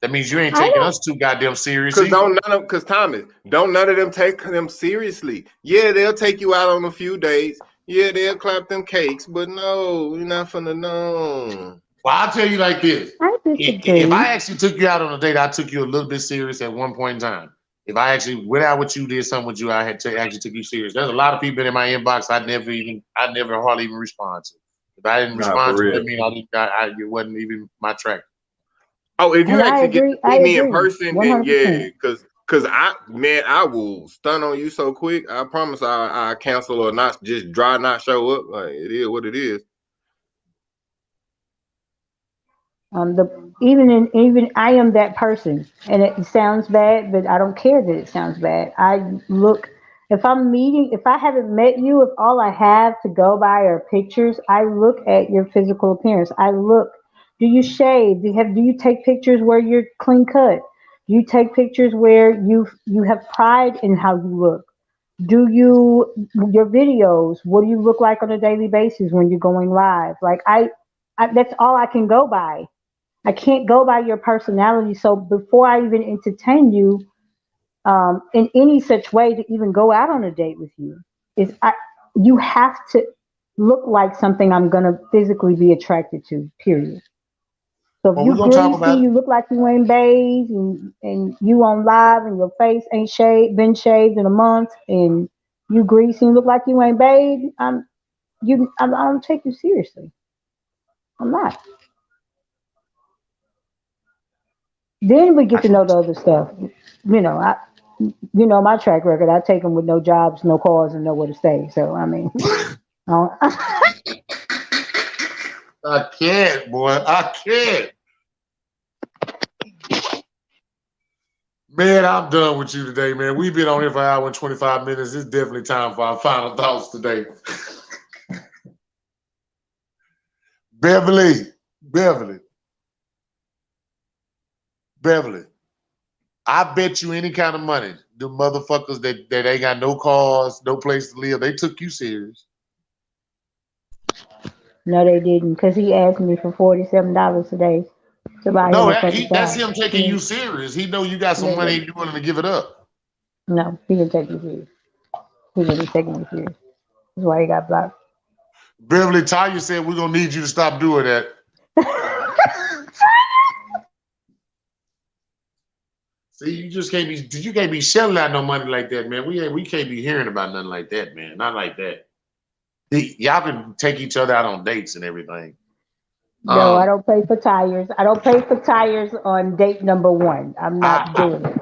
That means you ain't I taking don't. us too goddamn serious Cause either. Thomas, don't none of them take them seriously. Yeah, they'll take you out on a few dates. Yeah, they'll clap them cakes, but no, you're not finna know. Well, I'll tell you like this. I If disagree. I actually took you out on a date, I took you a little bit serious at one point in time. If I actually went out with you, did something with you, I had to actually took you serious. There's a lot of people in my inbox I never hardly even respond to. If I didn't Nah, for respond to it, real. I mean it wasn't even my track. Oh, if you And I actually get to agree. see I me in agree. person, then yeah, 100%. cause I will stun on you so quick. I promise I cancel or not just not show up. Like, it is what it is. Even I am that person, and it sounds bad, but I don't care that it sounds bad. I look if I haven't met you, if all I have to go by are pictures, I look at your physical appearance. I look, do you shave? Do you take pictures where you're clean cut? Do you take pictures where you have pride in how you look? Do you your videos? What do you look like on a daily basis when you're going live? Like that's all I can go by. I can't go by your personality. So before I even entertain you in any such way to even go out on a date with you, you have to look like something I'm gonna physically be attracted to. Period. So if Well, you we're gonna talk greasy, about you look like you ain't bathed, and you on live, and your face ain't been shaved in a month, and you greasy and look like you ain't bathed. I don't take you seriously. I'm not. Then we get to know the other stuff. You know, my track record. I take them with no jobs, no cars, and nowhere to stay. So I mean, I I can't, boy. I can't. Man, I'm done with you today, man. We've been on here for an hour and 25 minutes. It's definitely time for our final thoughts today. Beverly, Beverly, Beverly. I bet you any kind of money, the motherfuckers that ain't got no cars, no place to live, they took you serious. no, they didn't, because he asked me for $47 today to buy him No, a fucking that's shot. him taking Yeah, you serious. He know you got some yeah, money yeah. and you willing to give it up. No, he didn't take me serious. He didn't take me serious. That's why he got blocked. Beverly Tanya said we're gonna need you to stop doing that. See, you can't be shelling out no money like that, man. We can't be hearing about nothing like that, man. Not like that. Y'all can take each other out on dates and everything. No, I Um, don't pay for tires. I don't pay for tires on date number one. I'm not I doing it.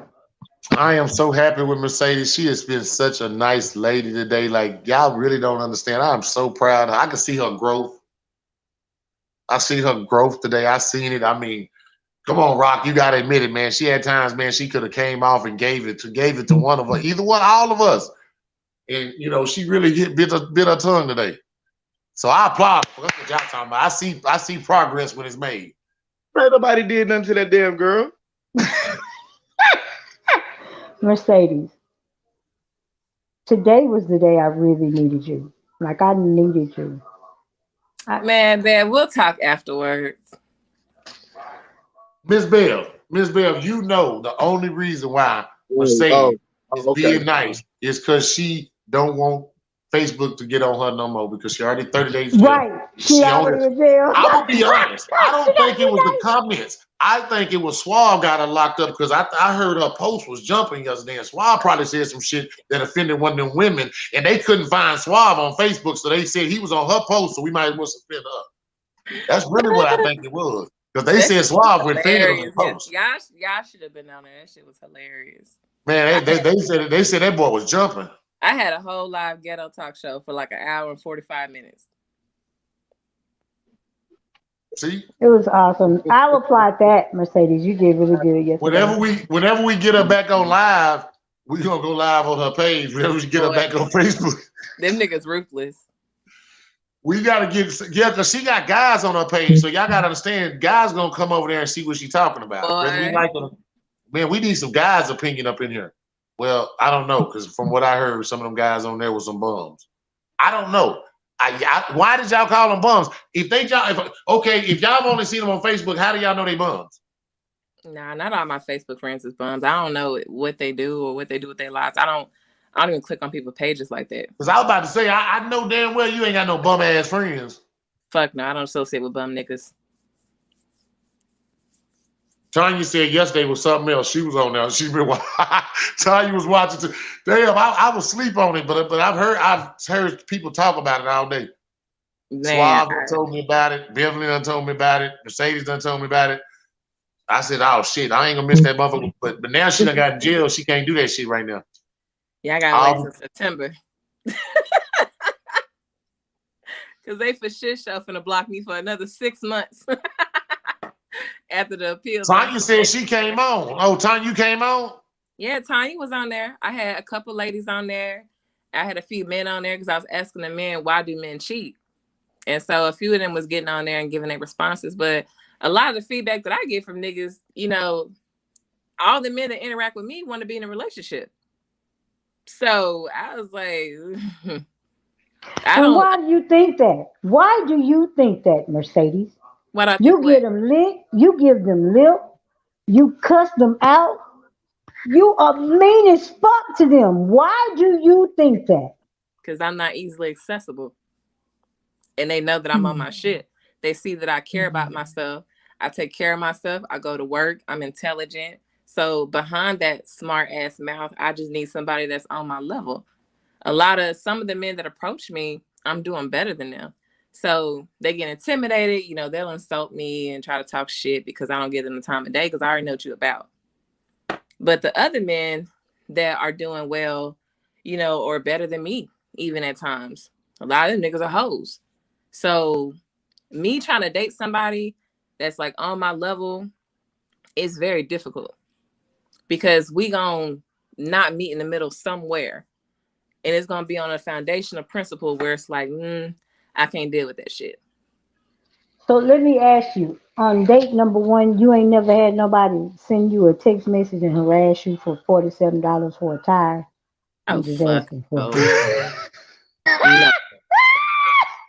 I am so happy with Mercedes. She has been such a nice lady today. Like y'all really don't understand. I'm so proud. I can see her growth. I see her growth today. I seen it. I mean, come on, Rock. You gotta admit it, man. She had times, man. She could have came off and gave it to one of us, either one, all of us. And she really bit her tongue today. So I applaud her. That's what y'all talking about. I see progress when it's made. Ain't nobody did nothing to that damn girl. Mercedes, today was the day I really needed you. Like I needed you. Man, we'll talk afterwards. Miss Bell, the only reason why Oh, Mercedes oh, is oh, okay. being nice is because she don't want Facebook to get on her no more because she already 30 days jail. Right. She She on already it. in jail. I'm gonna be honest. I She don't gotta think it be was the nice. comments. I think it was Suave got her locked up because I heard her post was jumping yesterday, and Suave probably said some shit that offended one of them women, and they couldn't find Suave on Facebook, so they said he was on her post, so we might as well suspend her. That's really what I think it was. Because they That said shit was Suave went fed on the hilarious. Yes, post. y'all should have been on there. That shit was hilarious. Man, I had, they said that boy was jumping. I had a whole live ghetto talk show for like an hour and 45 minutes. See, It was awesome. I'll applaud that, Mercedes. You did really good yesterday. whenever we get her back on live, we gonna go live on her page. Whenever we get her Boy, back on Facebook, them niggas ruthless. we gotta because she got guys on her page, so y'all gotta understand, guys gonna come over there and see what she's talking about. Whether we Boy, like her, man, we need some guys' opinion up in here. Well, I don't know, because from what I heard, some of them guys on there were some bums. I don't know. Why did y'all call them bums? If y'all only seen them on Facebook, how do y'all know they bums? nah, not all my Facebook friends is bums. I don't know what they do or what they do with their lives. I don't even click on people's pages like that. Because I was about to say, I know damn well you ain't got no bum ass friends. Fuck no, I don't associate with bum niggas. Tanya said yesterday was something else. She was on there. She been Tanya was watching. Damn, I was asleep on it, but I've heard people talk about it all day. Man, Suave done told me about it. Beverly done told me about it. Mercedes done told me about it. I said, oh shit, I ain't gonna miss that motherfucker. But now she done got in jail. She can't do that shit right now. yeah, I gotta wait till September. Cause they for shit show finna block me for another 6 months. after the appeals. Tanya said she came on. Oh, Tanya, you came on? Yeah, Tanya was on there. I had a couple ladies on there. I had a few men on there because I was asking the men, why do men cheat? And so a few of them was getting on there and giving their responses. But a lot of the feedback that I get from niggas, you know, all the men that interact with me want to be in a relationship. So I was like, Why do you think that? Why do you think that, Mercedes? What I think you get them lit, you give them lip, you cuss them out, you are mean as fuck to them. Why do you think that? Because I'm not easily accessible. And they know that I'm on my shit. They see that I care about myself. I take care of myself. I go to work. I'm intelligent. So behind that smart ass mouth, I just need somebody that's on my level. Some of the men that approach me, I'm doing better than them. So they get intimidated. You know, they'll insult me and try to talk shit because I don't give them the time of day because I already know what you're about. But the other men that are doing well, you know, or better than me, even at times, a lot of them niggas are hoes. So me trying to date somebody that's like on my level is very difficult because we gonna not meet in the middle somewhere. And it's gonna be on a foundational principle where it's like, I can't deal with that shit. So let me ask you, on date number one, you ain't never had nobody send you a text message and harass you for $47 for a tire? I'm just fuck. asking for No.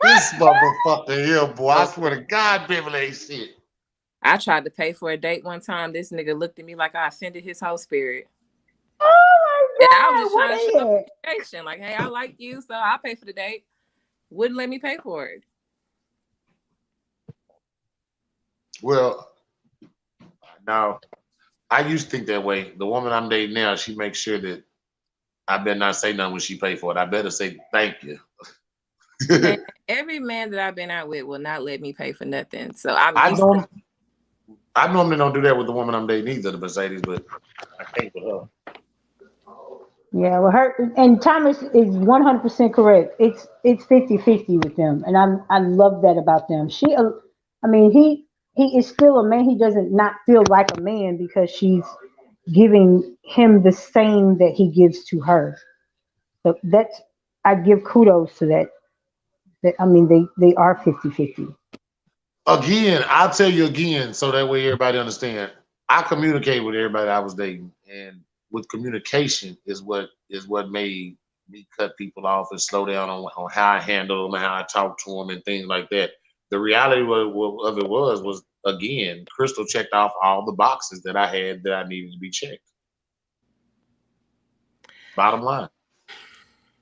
This motherfucker here, boy. I swear to God, Beverly ain't shit. I tried to pay for a date one time. This nigga looked at me like I offended his whole spirit. Oh my God, and I was just trying to show what is appreciation. Like, hey, I like you, so I'll pay for the date. Wouldn't let me pay for it. Well, now, I used to think that way. The woman I'm dating now, she makes sure that I better not say nothing when she pay for it. I better say thank you. And every man that I've been out with will not let me pay for nothing. So I normally don't do that with the woman I'm dating either, the Mercedes, but I can't with her. Yeah, well, her and Thomas is 100% correct. It's 50-50 with them, and I love that about them. I mean, he is still a man. He doesn't not feel like a man because she's giving him the same that he gives to her. So that's I give kudos to that. That I mean, they are 50-50. Again, I'll tell you again, so that way everybody understand. I communicate with everybody I was dating, and with communication is what made me cut people off and slow down on how I handle them and how I talk to them and things like that. The reality of it was again, Crystal checked off all the boxes that I had that I needed to be checked. Bottom line.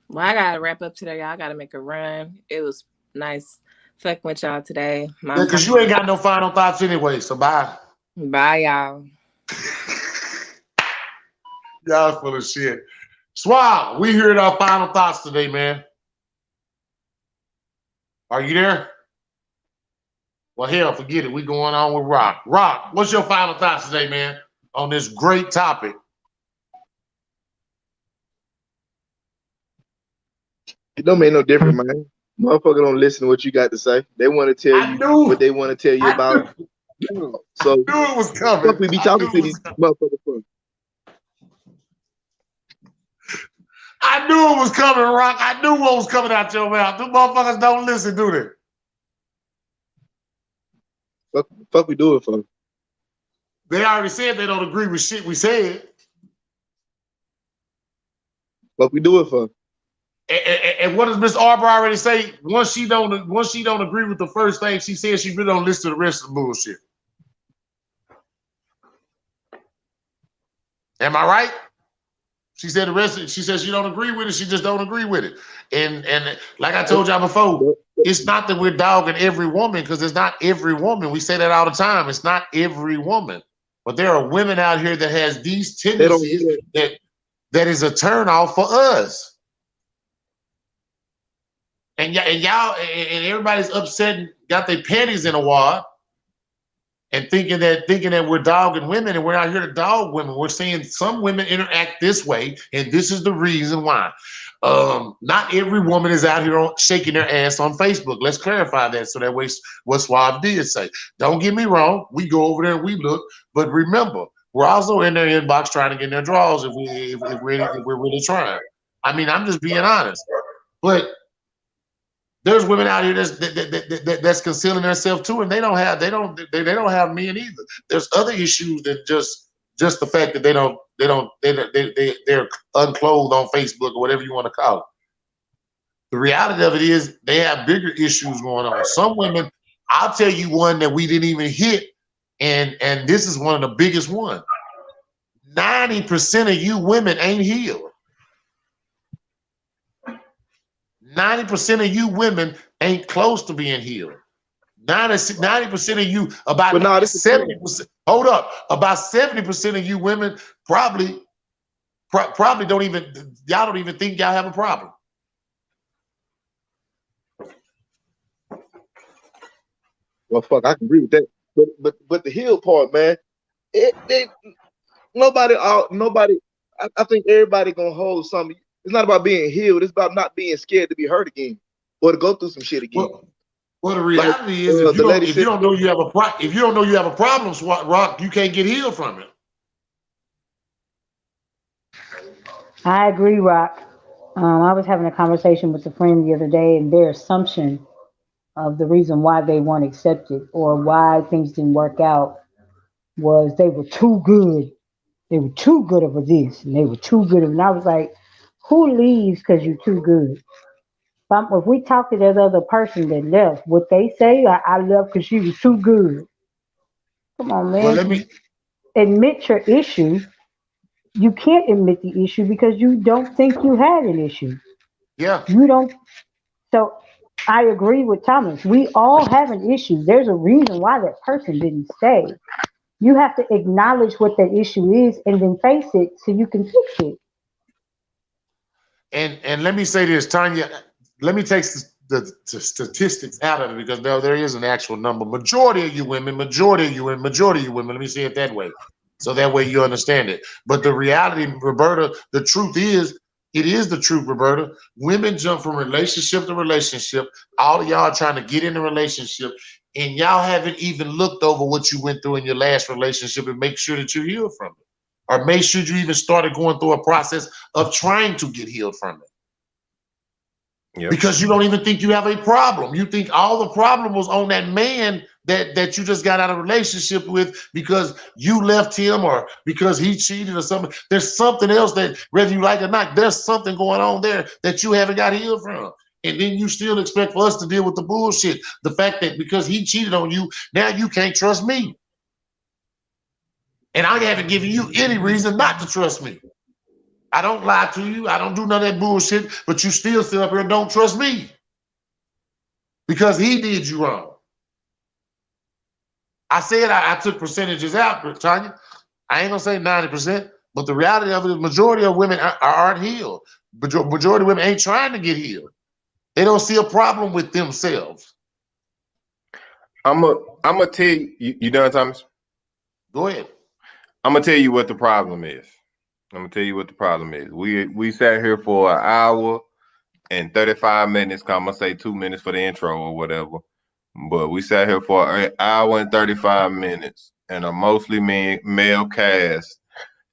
Well, I gotta wrap up today, y'all. I gotta make a run. It was nice fucking with y'all today. Yeah, because you ain't got no final thoughts anyway, so bye. Bye, y'all. Y'all full of shit. Swab, we heard our final thoughts today, man. Are you there? Well, hell, forget it. We going on with Rock. Rock, what's your final thoughts today, man, on this great topic? It don't make no difference, man. Motherfucker don't listen to what you got to say. They want to tell you what they want to tell you about. So I knew it was coming. Fuck we be talking to these motherfuckers for. I knew it was coming, Rock. I knew what was coming out your mouth. Them motherfuckers don't listen, do they? Fuck we do it for. They already said they don't agree with shit we said. Fuck we do it for. And what does Miss Arbor already say? Once she don't agree with the first thing she said, she really don't listen to the rest of the bullshit. Am I right? She said she said she don't agree with it, she just don't agree with it. And like I told y'all before, it's not that we're dogging every woman, because it's not every woman. We say that all the time. It's not every woman. But there are women out here that has these tendencies that is a turnoff for us. And y'all and everybody's upset and got their panties in a wad and thinking that we're dogging women, and we're not here to dog women. We're saying some women interact this way, and this is the reason why. Not every woman is out here shaking their ass on Facebook. Let's clarify that, so that way what Suave did say. Don't get me wrong. We go over there and we look, but remember, we're also in their inbox trying to get in their drawers if we're really trying. I mean, I'm just being honest. But there's women out here that's concealing themselves too, and they don't have men either. There's other issues than just the fact that they're unclothed on Facebook or whatever you want to call it. The reality of it is they have bigger issues going on. Some women, I'll tell you one that we didn't even hit, and this is one of the biggest ones. 90% of you women ain't healed. 90% of you women ain't close to being healed. 90% of you, about 70%. Hold up, about 70% of you women probably don't even think y'all have a problem. Well, fuck, I can agree with that. But the heal part, man, nobody. I think everybody gonna hold something. It's not about being healed. It's about not being scared to be hurt again or to go through some shit again. Well, the reality is, if you don't know you have a problem, Rock, you can't get healed from it. I agree, Rock. I was having a conversation with a friend the other day, and their assumption of the reason why they weren't accepted or why things didn't work out was they were too good. They were too good of a this, and they were too good of. And I was like, who leaves because you're too good? If we talk to that other person that left, would they say, I left because she was too good? Come on, Well, man. Admit your issue. You can't admit the issue because you don't think you had an issue. Yeah. You don't. So I agree with Thomas. We all have an issue. There's a reason why that person didn't stay. You have to acknowledge what that issue is and then face it so you can fix it. And let me say this, Tanya. Let me take the statistics out of it, because there is an actual number. Majority of you women. Let me say it that way, so that way you understand it. But the reality, Roberta, the truth is, it is the truth, Roberta. Women jump from relationship to relationship. All of y'all are trying to get in a relationship, and y'all haven't even looked over what you went through in your last relationship and make sure that you heal from it, or make sure you even started going through a process of trying to get healed from it. Yep. Because you don't even think you have a problem. You think all the problem was on that man that you just got out of a relationship with, because you left him or because he cheated or something. There's something else that, whether you like it or not, there's something going on there that you haven't got healed from. And then you still expect for us to deal with the bullshit. The fact that because he cheated on you, now you can't trust me. And I haven't given you any reason not to trust me. I don't lie to you. I don't do none of that bullshit, but you still sit up here and don't trust me because he did you wrong. I said I took percentages out, Tanya. I ain't gonna say 90%, but the reality of it is majority of women aren't healed. Majority of women ain't trying to get healed. They don't see a problem with themselves. I'm gonna tell you, you done, Thomas? Go ahead. I'm gonna tell you what the problem is. We sat here for an hour and 35 minutes. I'm gonna say 2 minutes for the intro or whatever. But we sat here for an hour and 35 minutes, and a mostly male cast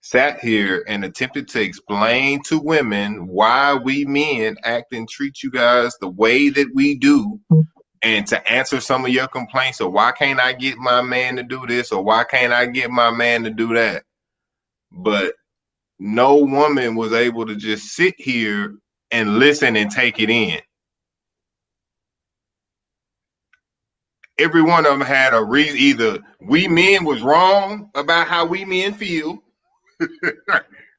sat here and attempted to explain to women why we men act and treat you guys the way that we do, and to answer some of your complaints. So why can't I get my man to do this, or why can't I get my man to do that? But no woman was able to just sit here and listen and take it in. Every one of them had a reason. Either we men was wrong about how we men feel.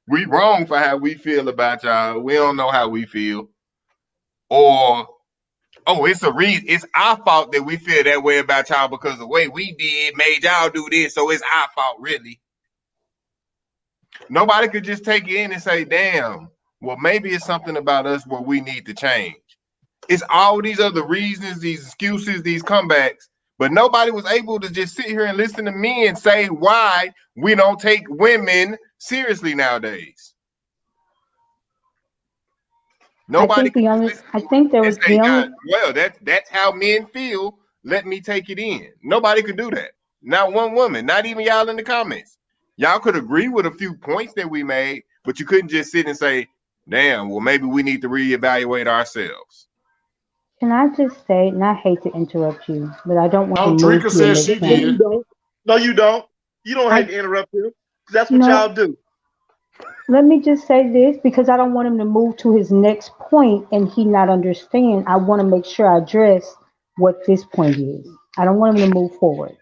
We wrong for how we feel about y'all. We don't know how we feel. Or, oh, it's a reason. It's our fault that we feel that way about y'all because the way we did made y'all do this. So it's our fault, really. Nobody could just take it in and say, damn, well, maybe it's something about us where we need to change. It's all these other reasons, these excuses, these comebacks. But nobody was able to just sit here and listen to men say why we don't take women seriously nowadays. Nobody could just listen I think there and was say, the only well, that's how men feel. Let me take it in. Nobody could do that. Not one woman, not even y'all in the comments. Y'all could agree with a few points that we made, but you couldn't just sit and say, damn, well, maybe we need to reevaluate ourselves. Can I just say, and I hate to interrupt you, but I don't want to No, move Drinker to your says next she No, point. you did. don't. No, you don't. You don't hate I to interrupt him. That's what no. y'all do. Let me just say this because I don't want him to move to his next point and he not understand. I want to make sure I address what this point is. I don't want him to move forward.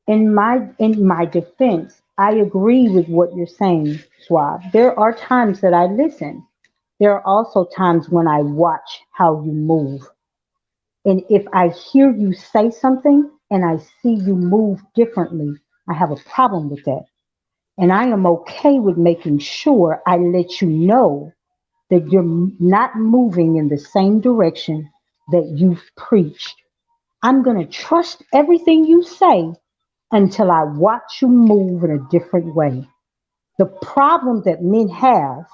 In my defense, I agree with what you're saying, Swab. There are times that I listen. There are also times when I watch how you move. And if I hear you say something and I see you move differently, I have a problem with that. And I am okay with making sure I let you know that you're not moving in the same direction that you've preached. I'm going to trust everything you say until I watch you move in a different way. The problem that men have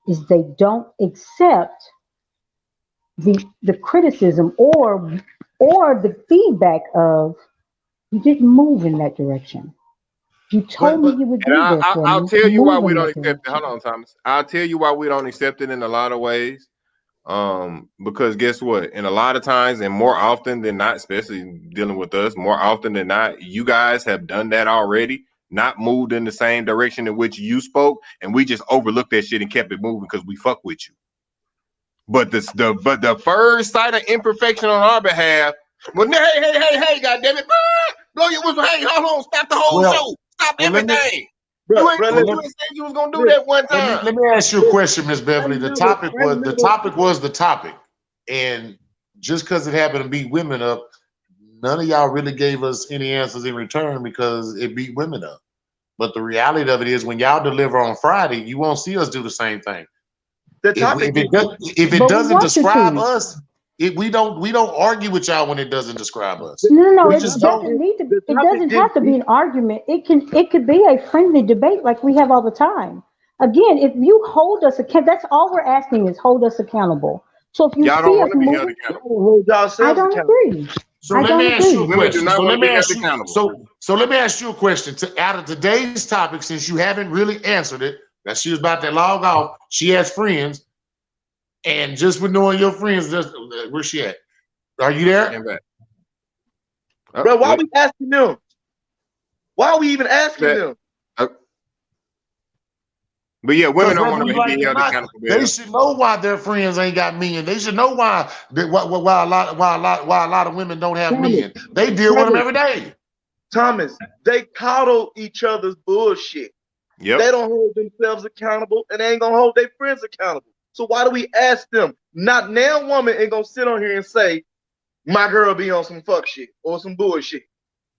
is they don't accept the criticism or the feedback of you didn't move in that direction. You told me But you would And be there for I'll me. tell you why Move we in don't that accept it. Hold direction. on, Thomas. I'll tell you why we don't accept it in a lot of ways. Because guess what? In a lot of times, and more often than not, especially dealing with us, more often than not, you guys have done that already, not moved in the same direction in which you spoke, and we just overlooked that shit and kept it moving because we fuck with you. But the first sight of imperfection on our behalf, well, hey, goddamn it, blow your whistle. Hey, hold on, stop the whole well, show, stop well, let me everything. Bro, bro, well, You let, ain't said you was gonna do listen, that one time. let me ask you a listen. question, Miss Beverly. I ain't never, The topic, and just because it happened to beat women up, none of y'all really gave us any answers in return because it beat women up. But the reality of it is, when y'all deliver on Friday, you won't see us do the same thing. the topic did. If it But we doesn't want you describe to. us, we don't argue with y'all when it doesn't describe The, us. No, no, no. We the just It topic don't. doesn't did. need to. The It topic doesn't didn't have to be beat. an argument. It could be a friendly debate like we have all the time. Again, if you hold us accountable, that's all we're asking is hold us accountable. So if you Y'all don't see us want to be held moving, Y'all accountable. don't hold I yourselves don't accountable. agree. So I let me don't ask you a agree. Women do question. not So want let to me be held ask you. accountable. So let me ask you a question. Out of today's topic, since you haven't really answered it, that she was about to log off. She has friends, and just with knowing your friends, where's she at? Are you She there? came back. Oh, Bro, why wait. we asking them? Why are we even asking That, them? uh, but yeah, women Because don't whether want you to like be it or held not, accountable, they Bill. should know why their friends ain't got men. They should know why a lot of women don't have Thomas, men. They deal with them Thomas, every day. Thomas, they coddle each other's bullshit. Yep. They don't hold themselves accountable and they ain't gonna hold their friends accountable. So why do we ask them? Not now woman ain't gonna sit on here and say, my girl be on some fuck shit or some bullshit.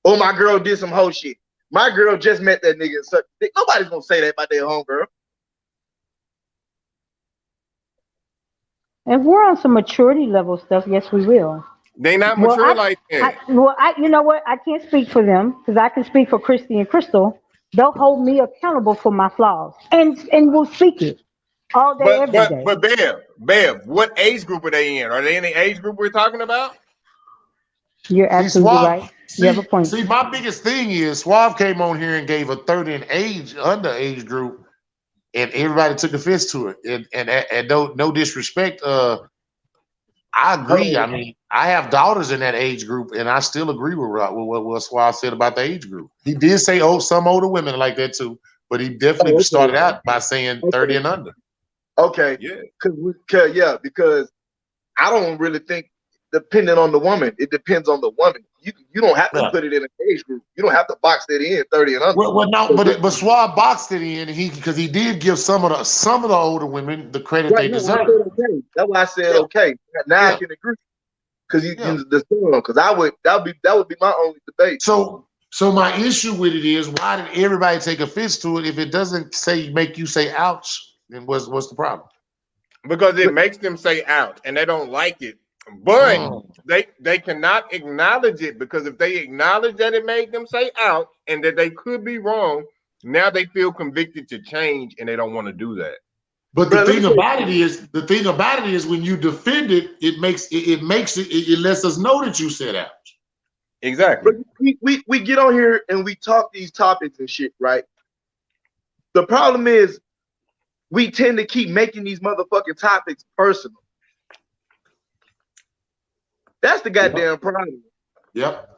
Or my girl did some hoe shit. My girl just met that nigga and such. Nobody's gonna say that about their homegirl. If we're on some maturity level stuff, yes, we will. They not Well, mature like that. you know what? I can't speak for them because I can speak for Christy and Crystal. They'll hold me accountable for my flaws, and we'll speak it all day, But every but day. but Bev, what age group are they in? Are they in the age group we're talking about? You're See, absolutely Suave. right. You have a point. My biggest thing is Suave came on here and gave a 30 and under age group, and everybody took offense to it. And no disrespect. I agree. Hello, I mean, I have daughters in that age group, and I still agree with what Suave said about the age group. He did say, "Oh, some older women like that too," but he definitely oh, okay, started out by saying 30 okay, and under. okay. Yeah. Because I don't really think depending on the woman, it depends on the woman. You don't have to Yeah. put it in an age group. You don't have to box that in 30 and under. No, but Suave boxed it in. Because he did give some of the older women the credit Right, they no, I said deserve. okay. That's why I said Yeah, okay. Now I yeah, can agree because yeah. you the because that would be my only debate. So my issue with it is, why did everybody take offense to it? If it doesn't make you say ouch, then what's the problem? Because it But makes them say out and they don't like it. But Mm. they cannot acknowledge it, because if they acknowledge that it made them say out and that they could be wrong, now they feel convicted to change and they don't want to do that. But Bro, let me the thing about it is when you defend it, it lets us know that you said out. Exactly. we get on here and we talk these topics and shit, right? The problem is we tend to keep making these motherfucking topics personal. That's the goddamn problem. Yep.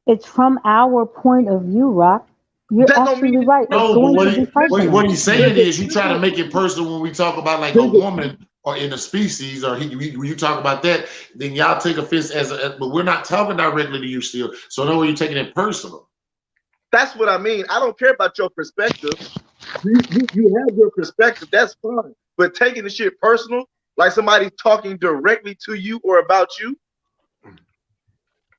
It's from our point of view, Rock. You're That don't mean absolutely right. It's No, but going to be what personal. he's saying is you try to make it personal when we talk about like a there's a woman or in a species, or when you talk about that, then y'all take offense but we're not talking directly to you still. So no, you're taking it personal. That's what I mean. I don't care about your perspective. You have your perspective. That's fine. But taking the shit personal, like somebody talking directly to you or about you,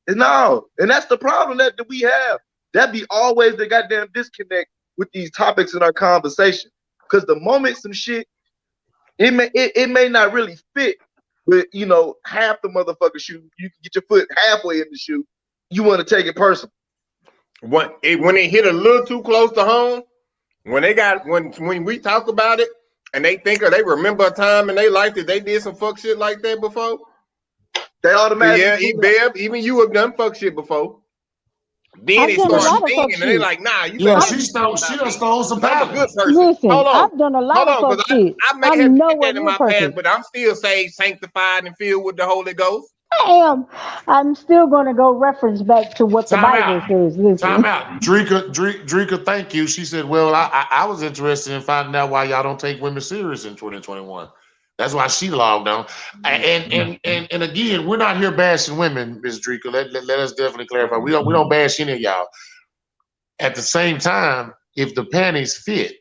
no. And that's the problem that we have. That be always the goddamn disconnect with these topics in our conversation. Because the moment some shit, it may not really fit, but you know, half the motherfucker shoe, you can get your foot halfway in the shoe, you want to take it personal. When it hit a little too close to home, when we talk about it and they think or they remember a time in their life that they did some fuck shit like that before, They automatically even you have done fuck shit before. Then I've it done a starts lot of fuck stinging, and they're shit. like, "Nah, you Yeah, better I've, not she about done me, stole some 'cause I'm a good patents. person." listen, Hold on, I've done a lot of fuck because shit. I may I'm have did nowhere that in near my past, perfect. but I'm still saved, sanctified, and filled with the Holy Ghost. I am. I'm still going to go reference back to what the Time Bible out. says. Time Listen, out. Drika, thank you. She said, well, I was interested in finding out why y'all don't take women serious in 2021. That's why she logged on. And again, we're not here bashing women, Ms. Drika. Let us definitely clarify. We don't bash any of y'all. At the same time, if the panties fit,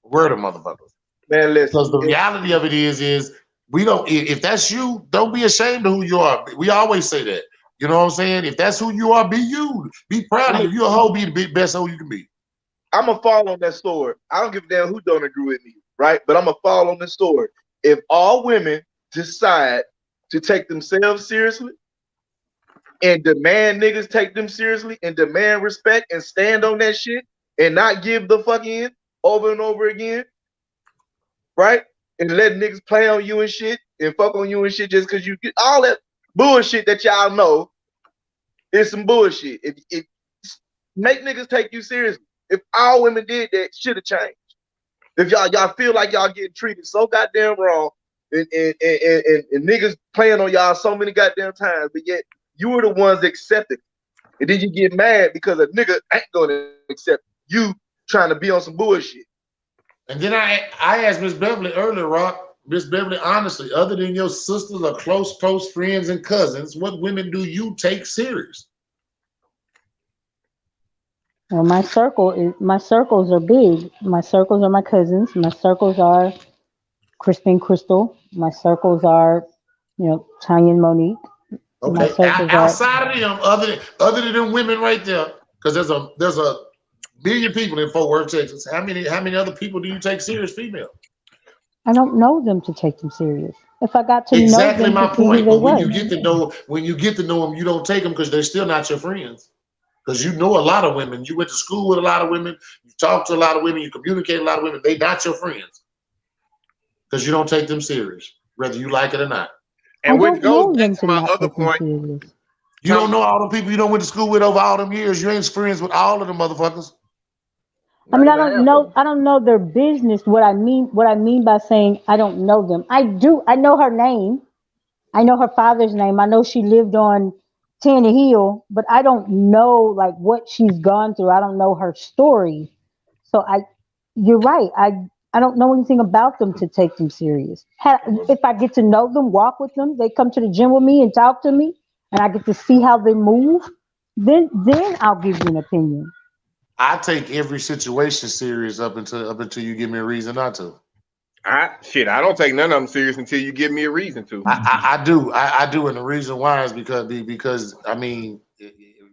we're the motherfuckers. Man, listen. Because the reality of it is we don't. If that's you, don't be ashamed of who you are. We always say that. You know what I'm saying? If that's who you are, be you. Be proud of you. If you're a hoe, be the best hoe you can be. I'm gonna fall on that sword. I don't give a damn who don't agree with me, right? But I'm gonna fall on the sword. If all women decide to take themselves seriously and demand niggas take them seriously and demand respect and stand on that shit and not give the fuck in over and over again, right? And let niggas play on you and shit and fuck on you and shit just because you get all that bullshit that y'all know is some bullshit. If make niggas take you seriously. If all women did that, should have changed. If y'all feel like y'all getting treated so goddamn wrong and niggas playing on y'all so many goddamn times, but yet you were the ones accepting. And then you get mad because a nigga ain't gonna accept you trying to be on some bullshit. And then I asked Miss Beverly earlier, Rock. Miss Beverly, honestly, other than your sisters or close friends and cousins, what women do you take serious? well, my circles are big. My circles are my cousins. My circles are Crispin Crystal. My circles are, Tanya and Monique. My Okay, circles are. outside of them, other than them women right there, because there's a million people in Fort Worth, Texas. How many other people do you take serious, female? I don't know them to take them serious. If I got to know Exactly them to my see who point. they But when was, you get to know them, you don't take them because they're still not your friends. Because you know a lot of women. You went to school with a lot of women. You talk to a lot of women. You communicate with a lot of women. They're not your friends because you don't take them serious, whether you like it or not. I And which don't goes know back them to to my not other take them point. serious. You don't know all the people you don't went to school with over all them years. You ain't friends with all of them motherfuckers. I Not mean, even half of them. I don't know their business. What I mean by saying I don't know them, I do. I know her name. I know her father's name. I know she lived on Tanner Hill, but I don't know like what she's gone through. I don't know her story. So you're right. I don't know anything about them to take them serious. If I get to know them, walk with them, they come to the gym with me and talk to me, and I get to see how they move, then I'll give you an opinion. I take every situation serious up until you give me a reason not to. I don't take none of them serious until you give me a reason to. I do. I do, and the reason why is because I mean,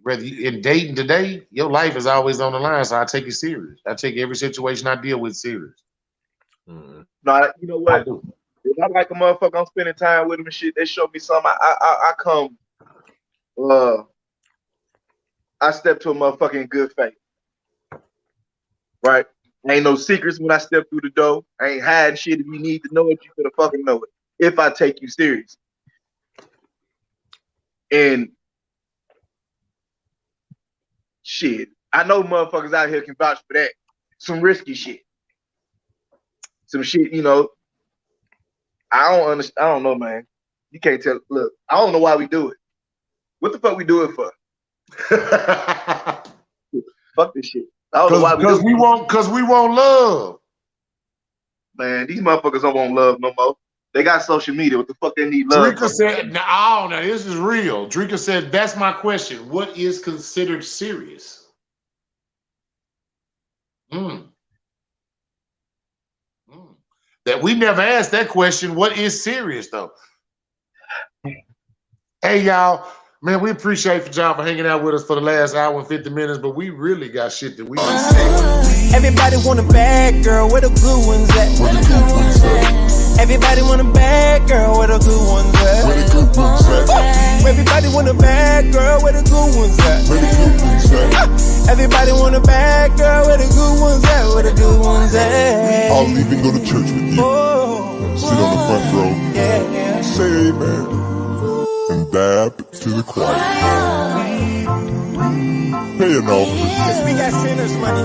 whether you in dating today, your life is always on the line. So I take it serious. I take every situation I deal with serious. Now, you know I what? do. If I like a motherfucker, I'm spending time with them and shit. They show me something. I come. I step to a motherfucking good faith. Right? Ain't no secrets when I step through the door. I ain't hiding shit. If you need to know it, you finna fucking know it. If I take you serious. And shit, I know motherfuckers out here can vouch for that. Some risky shit. Some shit, you know. I don't understand. I don't know, man. You can't tell. Look, I don't know why we do it. What the fuck we do it for? Fuck this shit. I don't know why we do it. Because we want love. Man, these motherfuckers don't want love no more. They got social media. What the fuck they need love Drika for? said, no, this is real. Drika said, that's my question. What is considered serious? That we never asked that question. What is serious, though? Hey, y'all. Man, we appreciate y'all for hanging out with us for the last hour and 50 minutes, but we really got shit that we want to say. Everybody want a bad girl, where the good ones at? Everybody want a bad girl, where the good ones at? Everybody want a bad girl, where the good ones at? Everybody want a bad girl, where the good ones at? Where the good ones at? I'll even go to church with you. Sit on the front row. Say amen. And dab to the choir. Pay an offering. Yes, we got sinners money.